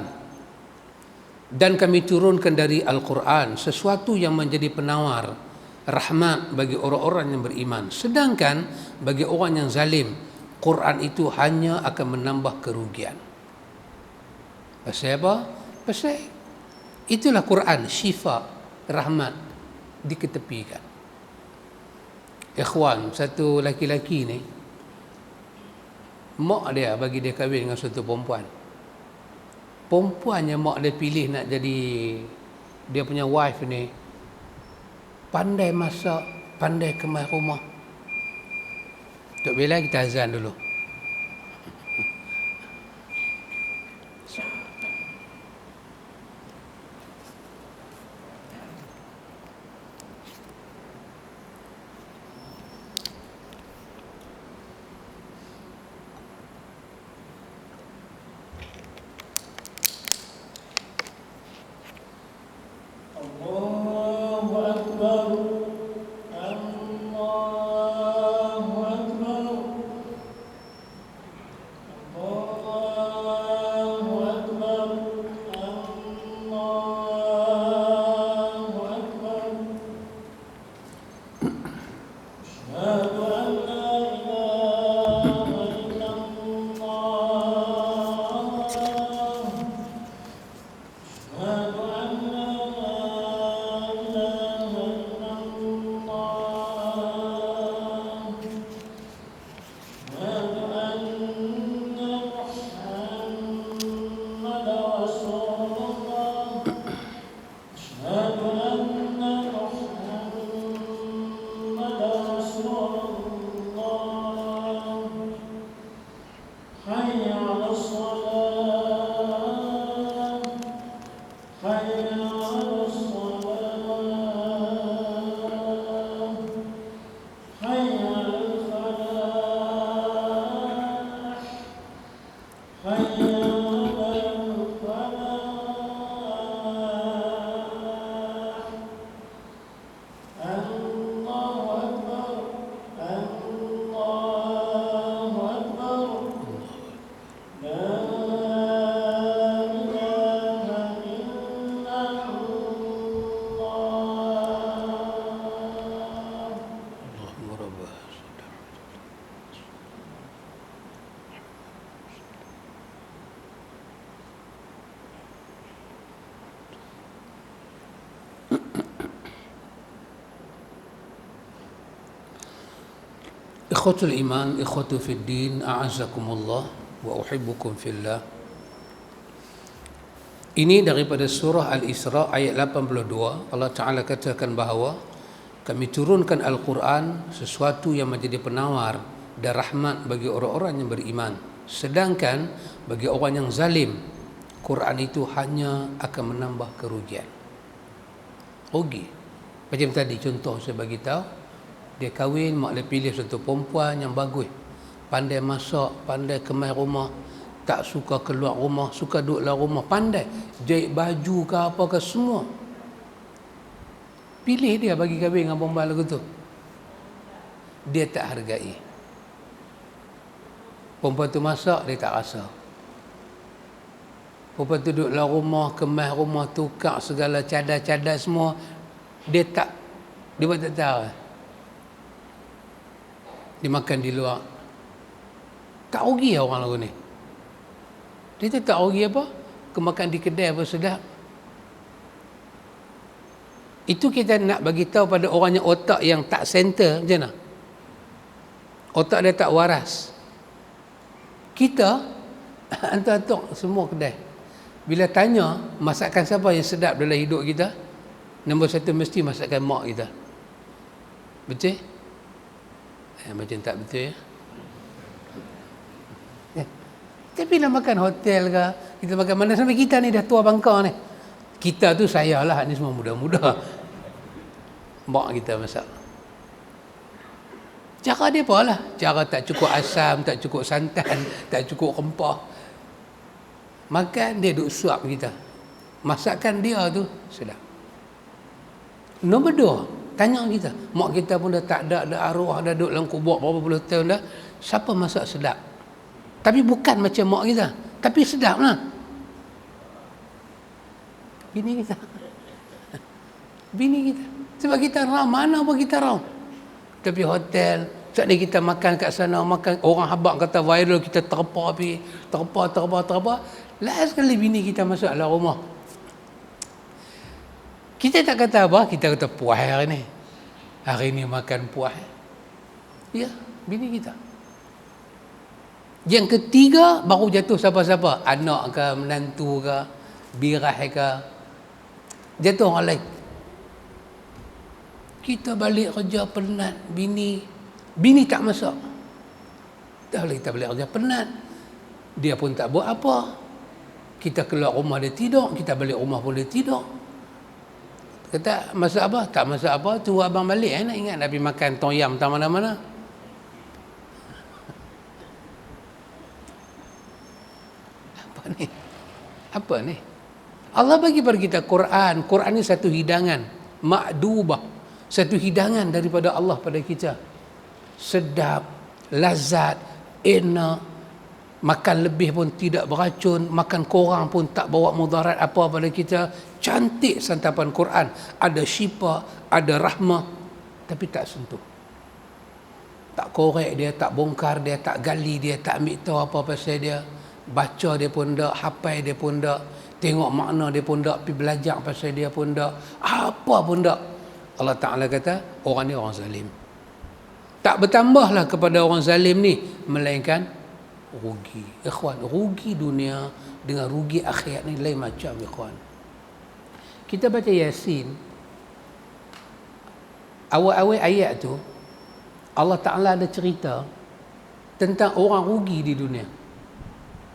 dan kami turunkan dari Al-Quran sesuatu yang menjadi penawar rahmat bagi orang-orang yang beriman, sedangkan bagi orang yang zalim Quran itu hanya akan menambah kerugian. Pasal apa? Pasal itulah Quran, syifa, rahmat, diketepikan. Ikhwan, satu laki-laki ni, mak dia bagi dia kahwin dengan satu perempuan. Perempuan yang mak dia pilih nak jadi dia punya wife ni, pandai masak, pandai kemas rumah. Tok Bella, kita azan dulu. Ikhwatul iman, ikhwatu fid din, a'azzakumullah wa uhibbukum fillah. Ini daripada surah Al-Isra ayat 82. Allah Ta'ala katakan bahawa kami turunkan Al-Quran sesuatu yang menjadi penawar dan rahmat bagi orang-orang yang beriman, sedangkan bagi orang yang zalim Quran itu hanya akan menambah kerugian, rugi. Macam tadi contoh saya bagi tahu, dia kahwin, mak dia pilih satu perempuan yang bagus, pandai masak, pandai kemas rumah, tak suka keluar rumah, suka duduk dalam rumah, pandai jahit baju ke apa ke semua. Pilih dia bagi kahwin dengan perempuan lagu tu. Dia tak hargai. Perempuan tu masak, dia tak rasa. Perempuan tu duduk dalam rumah, kemas rumah, tukar segala cadar-cadar semua, dia tak, dia buat tak tahu. Dia makan di luar. Tak rugi orang lagu ni. Dia tak rugi apa? Kemakan di kedai apa sedap. Itu kita nak bagi tahu pada orang yang otak yang tak center macam mana? Otak dia tak waras. Kita hantar-hantar semua kedai. Bila tanya masakan siapa yang sedap dalam hidup kita, nombor satu mesti masakan mak kita. Betul? Macam tak betul ya? Tapi bila makan hotel ke, kita makan mana, sampai kita ni dah tua bangka ni. Kita tu saya lah, ni semua muda-muda. Mak kita masak. Cara dia apa lah? Cara tak cukup asam, tak cukup santan, tak cukup rempah. Makan dia duk suap kita. Masakan dia tu sedap. Nombor dua, Tanya kita, mak kita pun dah tak ada arwah, dah duduk dalam kubur berapa puluh tahun dah. Siapa masak sedap? Tapi bukan macam mak kita, tapi sedap lah. Bini kita. Bini kita. Sebab kita ram, mana pun kita ram. Tapi hotel, saat ni kita makan kat sana, makan, orang habaq kata viral, kita terpa. Last sekali bini kita masuk dalam rumah. Kita tak kata apa, kita kata puas hari ni. Hari ni makan puas. Ya, bini kita. Yang ketiga, baru jatuh siapa-siapa. Anak ke, menantu ke, birah ke. Jatuh orang lain. Kita balik kerja penat, bini tak masak. Dah lah kita balik kerja penat. Dia pun tak buat apa. Kita keluar rumah dia tidur, kita balik rumah pun dia tidur. Kata masak apa? Tak masak apa, tunggu abang balik. Nak ingat nak pergi makan tom yam tak mana-mana. Apa ni? Allah bagi pada kita Quran. Quran ni satu hidangan, ma'dubah. Satu hidangan daripada Allah pada kita. Sedap, lazat, enak. Makan lebih pun tidak beracun, makan kurang pun tak bawa mudarat apa pada kita. Cantik santapan Quran. Ada syifa, ada rahmah, tapi tak sentuh. Tak korek dia, tak bongkar dia, tak gali dia, tak ambil tahu apa pasal dia. Baca dia pun tak, hafal dia pun tak, tengok makna dia pun tak, pergi belajar pasal dia pun tak, apa pun tak. Allah Ta'ala kata, orang ni orang zalim. Tak bertambahlah kepada orang zalim ni, melainkan rugi. Ikhwan, rugi dunia dengan rugi akhirat ni lain macam, ikhwan. Kita baca Yasin, awal-awal ayat tu, Allah Ta'ala ada cerita tentang orang rugi di dunia.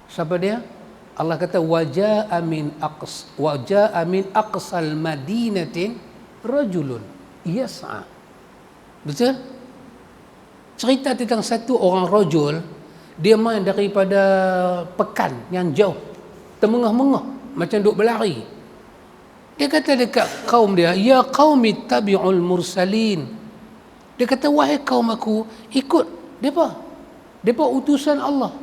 Siapa dia? Allah kata waja'a min aqsal madinatin rajulun yas'a. Betul? Cerita tentang satu orang rajul, dia main daripada pekan yang jauh, termengah-mengah macam duk berlari. Dia kata dekat kaum dia, ya qaumi tabi'ul mursalin. Dia kata, wahai kaum aku, ikut depa. Depa utusan Allah.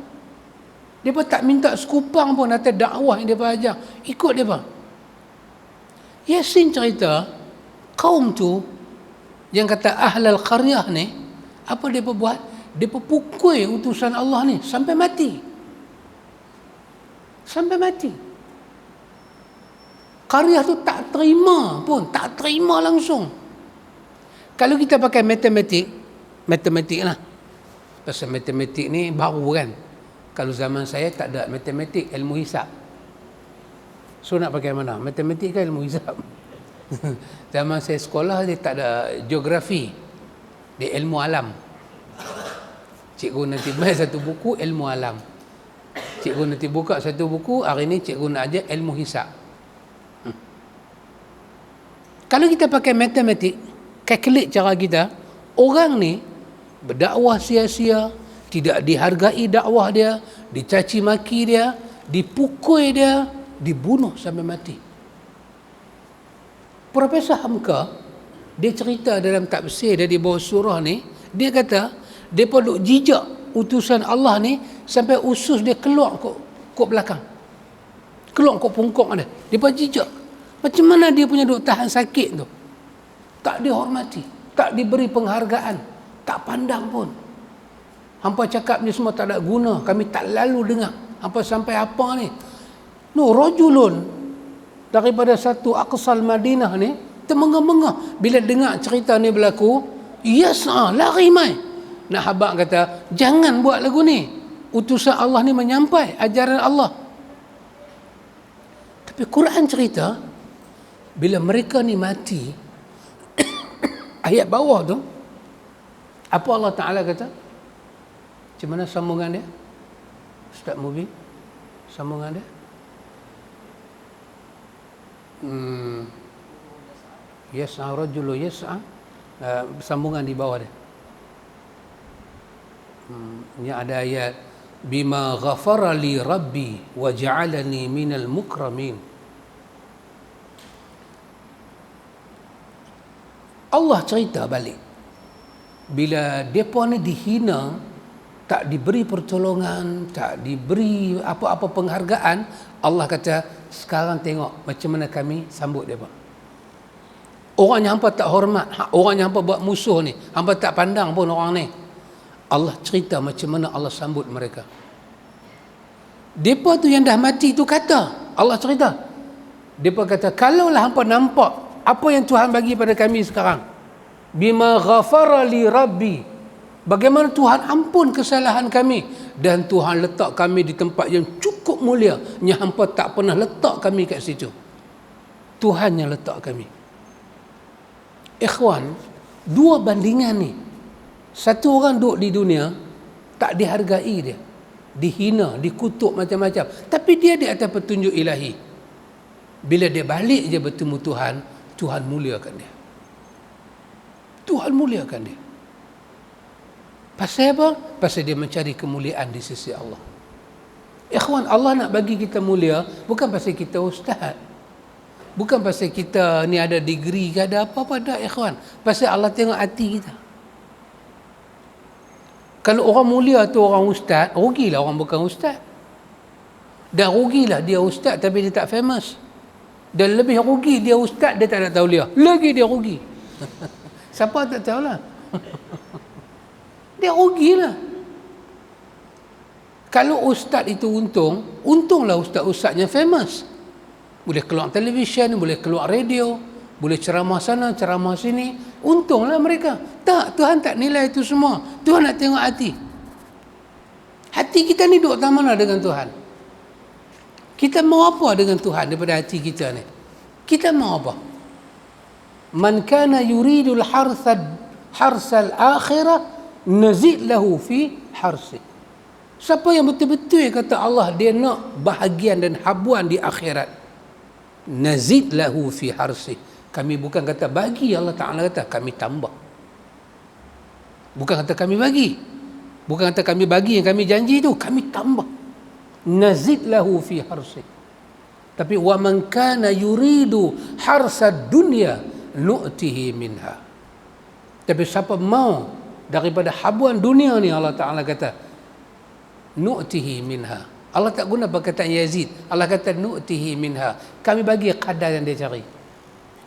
Depa tak minta sekupang pun atas dakwah yang depa ajar. Ikut depa. Yasin cerita, kaum tu yang kata ahlal qaryah ni, apa depa buat? Depa pukul utusan Allah ni sampai mati. Sampai mati. Qaryah tu tak terima pun, tak terima langsung. Kalau kita pakai matematik lah. Pasal matematik ni baru kan. Kalau zaman saya tak ada matematik, ilmu hisab. So nak pakai mana? Matematik ke ilmu hisab? Zaman saya sekolah dia tak ada geografi. Dia ilmu alam. Cikgu nanti baca satu buku ilmu alam. Cikgu nanti buka satu buku, hari ni cikgu nak ajar ilmu hisab. Kalau kita pakai matematik, calculate cara kita, orang ni berdakwah sia-sia, tidak dihargai dakwah dia, dicaci maki dia, dipukul dia, dibunuh sampai mati. Profesor Hamka, dia cerita dalam tafsir dia di bawah surah ni, dia kata, dia perlu jijak utusan Allah ni sampai usus dia keluar kok belakang. Keluar kok pungkok dia. Dia perlu jijak. Macam mana dia punya duk tahan sakit tu? Tak dihormati, tak diberi penghargaan, tak pandang pun. Hampa cakap ni semua tak ada guna, kami tak lalu dengar. Hampa sampai apa ni? No, rajulun daripada satu aqsal Madinah ni termengah-mengah bila dengar cerita ni berlaku, yas'a, lari mai. Nak habaq kata, jangan buat lagu ni. Utusan Allah ni menyampai ajaran Allah. Tapi Quran cerita bila mereka ni mati, ayat bawah tu, apa Allah Ta'ala kata? Macam mana sambungan dia? Ustaz Mubin, sambungan dia? Yas'a rajulu yas'a, sambungan di bawah dia. Ini ada ayat bima ghafara li rabbi wa ja'alani minal mukramin. Allah cerita balik. Bila mereka ni dihina, tak diberi pertolongan, tak diberi apa-apa penghargaan, Allah kata, sekarang tengok macam mana kami sambut mereka. Orang yang hampa tak hormat, orang yang hampa buat musuh ni, hampa tak pandang pun orang ni. Allah cerita macam mana Allah sambut mereka. Mereka tu yang dah mati tu kata, Allah cerita. Mereka kata, kalaulah hampa nampak apa yang Tuhan bagi pada kami sekarang, bima ghafara li rabbi, bagaimana Tuhan ampun kesalahan kami, dan Tuhan letak kami di tempat yang cukup mulia yang hampa tak pernah letak kami kat situ. Tuhan yang letak kami. Ikhwan, dua bandingan ni. Satu orang duduk di dunia tak dihargai dia, dihina, dikutuk macam-macam, tapi dia di atas petunjuk ilahi. Bila dia balik je bertemu Tuhan, Tuhan muliakan dia. Tuhan muliakan dia. Pasal apa? Pasal dia mencari kemuliaan di sisi Allah. Ikhwan, Allah nak bagi kita mulia bukan pasal kita ustaz, bukan pasal kita ni ada degree ke ada apa-apa, dah ikhwan. Pasal Allah tengok hati kita. Kalau orang mulia tu orang ustaz, rugilah orang bukan ustaz. Dan rugilah dia ustaz tapi dia tak famous. Dan lebih rugi dia ustaz, dia tak ada tauliah. Lagi dia rugi. Siapa tak tahulah. Dia rugilah. Kalau ustaz itu untunglah ustaz-ustaz yang famous. Boleh keluar televisyen, boleh keluar radio, boleh ceramah sana, ceramah sini. Untunglah mereka. Tak, Tuhan tak nilai itu semua. Tuhan nak tengok hati. Hati kita ni duduk tak mana dengan Tuhan? Kita mau apa dengan Tuhan daripada hati kita ni? Kita mau apa? Man kana yuridul harsal akhirah nazid lahu fi harsi. Siapa yang betul-betul kata Allah dia nak bahagian dan habuan di akhirat, nazid lahu fi harsi. Kami bukan kata bagi, Allah Ta'ala kata kami tambah. Bukan kata kami bagi, bukan kata kami bagi yang kami janji tu, kami tambah. Nazid lahu fi harsi. Tapi wa man kana yuridu harsad dunya nu'tihi minha. Tapi siapa mau daripada habuan dunia ni, Allah Ta'ala kata nu'tihi minha. Allah tak guna perkataan yazid, Allah kata nu'tihi minha, kami bagi kadar yang dia cari,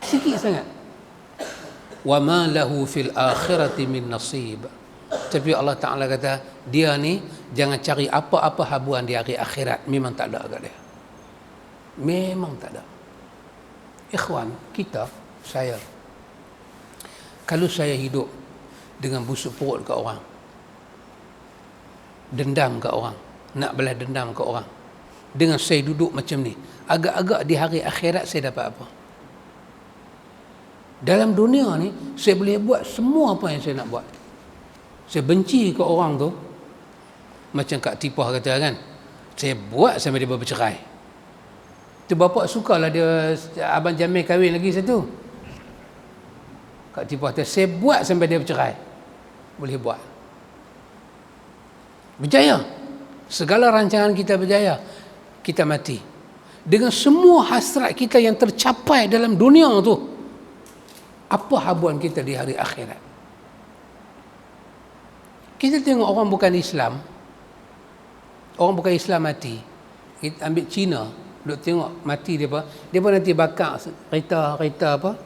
sikit sangat. Wa ma lahu fil akhirati min nasib. Tapi Allah Ta'ala kata dia ni jangan cari apa-apa habuan di hari akhirat, memang tak ada agak dia, memang tak ada. Ikhwan, saya kalau saya hidup dengan busuk perut ke orang, dendam ke orang, nak balas dendam ke orang, dengan saya duduk macam ni, agak-agak di hari akhirat saya dapat apa? Dalam dunia ni saya boleh buat semua apa yang saya nak buat. Saya benci ke orang tu, macam Kak Tipah kata kan, saya buat sampai dia bercerai. Tu bapak sukalah dia, abang Jamil kahwin lagi satu. Kak Tipah kata saya buat sampai dia bercerai. Boleh buat. Berjaya. Segala rancangan kita berjaya. Kita mati. Dengan semua hasrat kita yang tercapai dalam dunia tu, apa habuan kita di hari akhirat? Kita tengok orang bukan Islam, orang bukan Islam mati. Kita ambil Cina, duk tengok mati dia apa, dia pun nanti bakar kereta apa,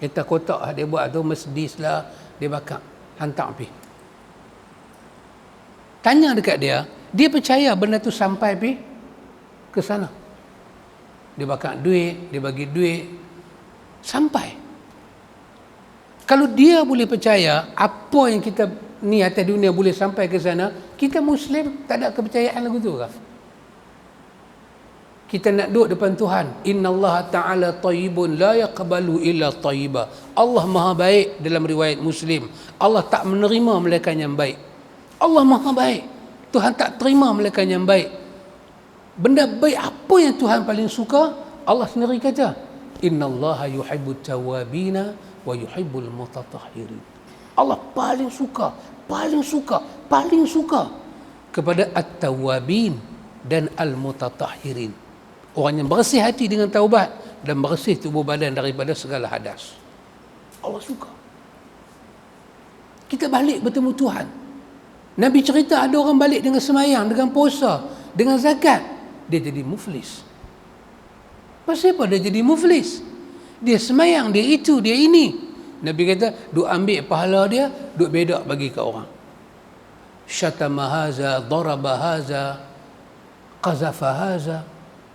kereta kotak dia buat tu, Mercedes lah, dia bakar, hantar pergi. Tanya dekat dia percaya benda tu sampai pergi ke sana. Dia bakar duit, dia bagi duit, sampai. Kalau dia boleh percaya apa yang kita ni atas dunia boleh sampai ke sana, kita Muslim tak ada kepercayaan lagu tu kan? Kita nak duduk depan Tuhan, innallaha ta'ala tayyibun la yaqbalu illa tayyiba. Allah maha baik, dalam riwayat Muslim, Allah tak menerima melainkan yang baik. Allah maha baik, Tuhan tak terima melainkan yang baik. Benda baik apa yang Tuhan paling suka? Allah sendiri kata, innallaha yuhibbut tawwabina wa yuhibbul mutatahhirin. Allah paling suka kepada at-tawwabin dan al-mutatahhirin. Orang yang bersih hati dengan taubat dan bersih tubuh badan daripada segala hadas. Allah suka. Kita balik bertemu Tuhan. Nabi cerita ada orang balik dengan semayang, dengan puasa, dengan zakat, dia jadi muflis. Pasal apa dia jadi muflis? Dia semayang, dia itu, dia ini. Nabi kata, duk ambil pahala dia, duk bedak bagi ke orang. Syatama haza, daraba haza, qazafa haza.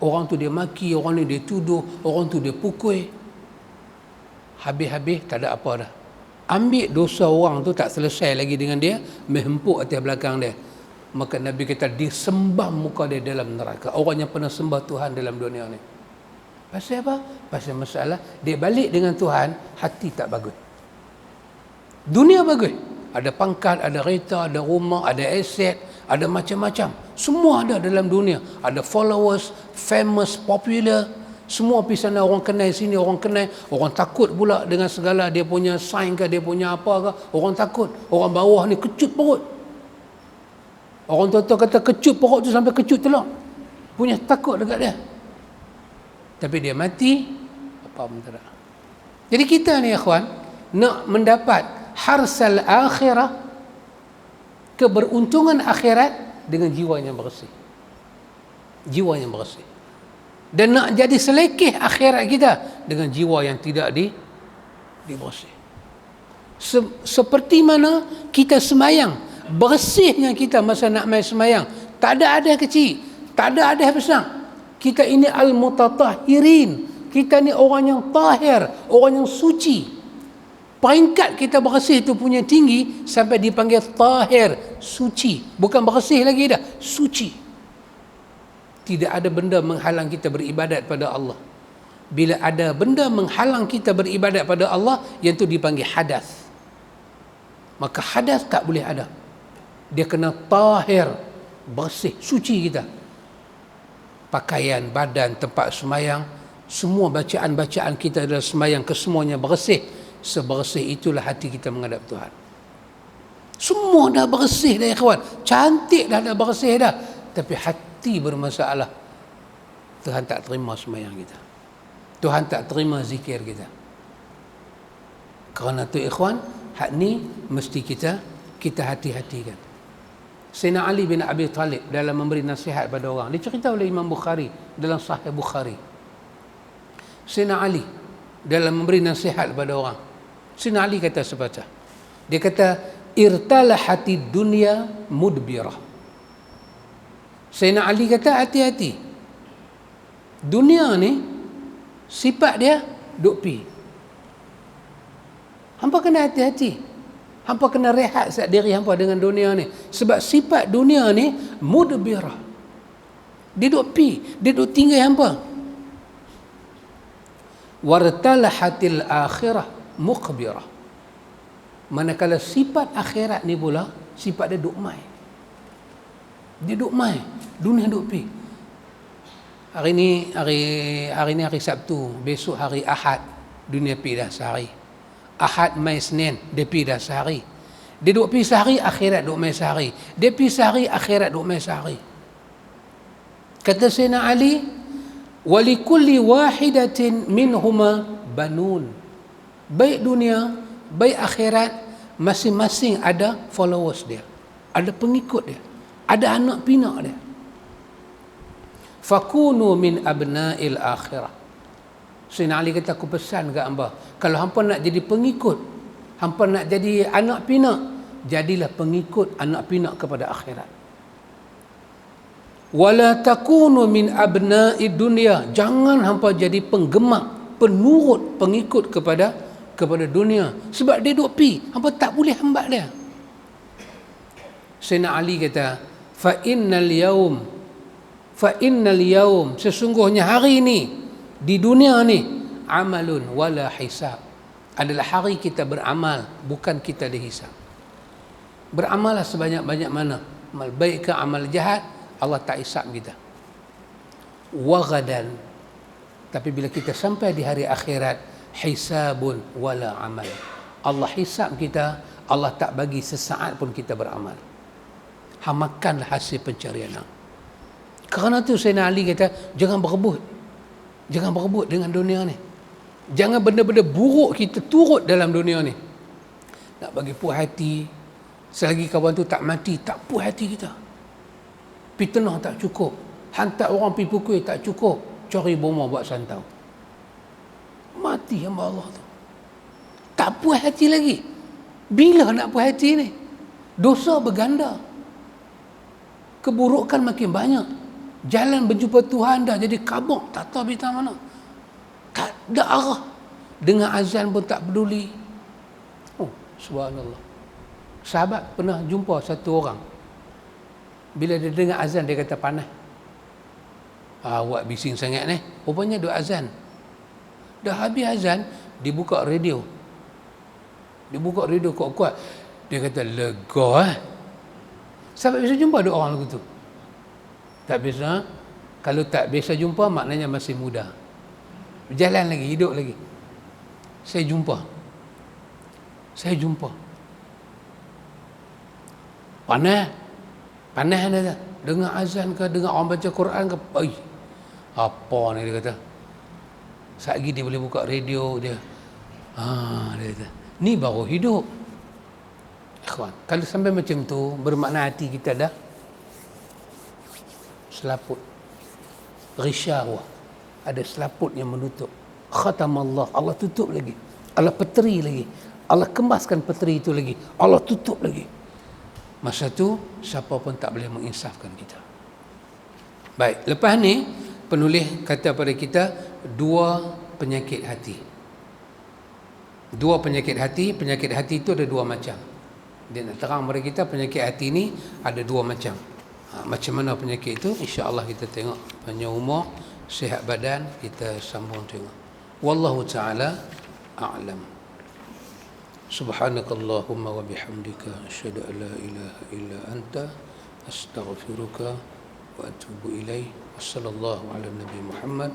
Orang tu dia maki, orang ni dia tuduh, orang tu dia pukul. Habis-habis tak ada apa dah. Ambil dosa orang tu tak selesai lagi dengan dia, menghempuk atas belakang dia. Maka Nabi kata disembah muka dia dalam neraka. Orang yang pernah sembah Tuhan dalam dunia ni. Pasal apa? Pasal masalah dia balik dengan Tuhan, hati tak bagus. Dunia bagus. Ada pangkat, ada kereta, ada rumah, ada aset, ada macam-macam. Semua ada dalam dunia. Ada followers, famous, popular. Semua pergi sana, orang kenal sini, orang kenal. Orang takut pula dengan segala dia punya sign ke, dia punya apa ke. Orang takut. Orang bawah ni kecut perut. Orang tua-tua kata kecut perut tu sampai kecut telur. Punya takut dekat dia. Tapi dia mati, apa pun tak ada. Jadi kita ni ikhwan, nak mendapat harsal akhirah, keberuntungan akhirat dengan jiwa yang bersih. Jiwa yang bersih. Dan nak jadi selekeh akhirat kita dengan jiwa yang tidak dibersih. Seperti mana kita semayang, bersihnya kita masa nak main semayang, tak ada kecil, tak ada besar. Kita ini al-mutatahirin. Kita ni orang yang tahir, orang yang suci. Peringkat kita bersih tu punya tinggi sampai dipanggil tahir, suci. Bukan bersih lagi dah, suci. Tidak ada benda menghalang kita beribadat pada Allah. Bila ada benda menghalang kita beribadat pada Allah, yang tu dipanggil hadas. Maka hadas tak boleh ada. Dia kena tahir, bersih, suci kita. Pakaian, badan, tempat semayang, semua bacaan-bacaan kita dalam semayang, kesemuanya bersih. Sebersih itulah hati kita menghadap Tuhan. Semua dah bersih dah ikhwan. Cantik dah bersih dah. Tapi hati bermasalah. Tuhan tak terima semayang kita. Tuhan tak terima zikir kita. Kerana tu ikhwan, hak ni mesti kita hati-hatikan. Sayyidina Ali bin Abi Talib dalam memberi nasihat pada orang, dicerita oleh Imam Bukhari dalam Sahih Bukhari. Sayyidina Ali dalam memberi nasihat pada orang, Sayyidina Ali kata sepatah. Dia kata, irtalahatid dunya mudbirah. Sayyidina Ali kata, hati-hati. Dunia ni sifat dia duk pi. Hampa kena hati-hati. Hampa kena rehat saat diri hampa dengan dunia ni. Sebab sifat dunia ni mudbirah. Dia duk pi, dia duk tinggal hampa. Wartalahatil akhirah muqbirah. Manakala sifat akhirat ni pula, sifat dia duk mai. Dia duk mai, dunia duk pi. Hari ni hari Sabtu, besok hari Ahad, dunia pi dah sehari. Ahad mai Senin, dia pi dah sehari. Dia duk pi sehari, akhirat duk mai sehari. Dia pi sehari, akhirat duk mai sehari. Kata Sayyidina Ali, walikulli wahidatin minhuma banun. Baik dunia, baik akhirat, masing-masing ada followers dia, ada pengikut dia, ada anak pinak dia. Fakunu min abna'il akhirah. Sayyidina Ali kata, aku pesan ke hamba, kalau hampa nak jadi pengikut, hampa nak jadi anak pinak, jadilah pengikut anak pinak kepada akhirat. Wala takunu min abna'id dunya. Jangan hampa jadi penggemar, penurut, pengikut kepada dunia. Sebab dia duk pi, hampa tak boleh hambat dia. Sayyidina Ali kata, fa innal yaum, sesungguhnya hari ini di dunia ni, amalun wala hisab, adalah hari kita beramal, bukan kita dihisab. Beramallah sebanyak-banyak mana, amal baik ke amal jahat, Allah tak hisab kita. Wa ghadan, tapi bila kita sampai di hari akhirat, hisabun wala amal, Allah hisab kita, Allah tak bagi sesaat pun kita beramal. Makanlah hasil pencarian hang. Kerana tu Sayyidina Ali kata, jangan berebut dengan dunia ni. Jangan benda-benda buruk kita turut dalam dunia ni. nak bagi puas hati. Selagi kawan tu tak mati, tak puas hati kita. Fitnah tak cukup, hantar orang pergi pukul tak cukup, cari bomba buat santau. Mati hamba Allah tu. Tak puas hati lagi. Bila nak puas hati ni? Dosa berganda. Keburukan makin banyak. Jalan berjumpa Tuhan dah jadi kabut, tak tahu bintang mana. Tak ada arah. Dengar azan pun tak peduli. Oh, subhanallah. Sahabat pernah jumpa satu orang. Bila dia dengar azan, dia kata panas. Awak bising sangat ni. Rupanya duk azan. Dah habis azan, dibuka radio. Dibuka radio kuat-kuat. Dia kata, lega Sahabat biasa jumpa ada orang begitu. Tak biasa. Kalau tak biasa jumpa, maknanya masih muda. Berjalan lagi, hidup lagi. Saya jumpa. Panas dia. Dengar azan ke, dengar orang baca Quran ke, apa ni dia kata. Satgi dia boleh buka radio dia. Dia kata, ni baru hidup. Ikhwan, kalau sampai macam tu, bermakna hati kita dah selaput. Ghisyawah. Ada selaput yang menutup. Khatamallah. Allah tutup lagi. Allah peteri lagi. Allah kemaskan peteri itu lagi. Allah tutup lagi. Masa tu, siapa pun tak boleh menginsafkan kita. Baik, lepas ni, penulis kata pada kita, dua penyakit hati. Dua penyakit hati itu ada dua macam. Dia nak terang kepada kita penyakit hati ni ada dua macam. Macam mana penyakit itu? InsyaAllah kita tengok. Panjang umur, sihat badan, kita sambung tengok. Wallahu ta'ala a'lam. Subhanakallahumma wa bihamdika asyhadu an la ilaha illa anta astaghfiruka wa atubu ilaih. Wassallallahu ala nabi Muhammad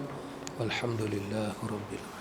walhamdulillahi rabbil alamin.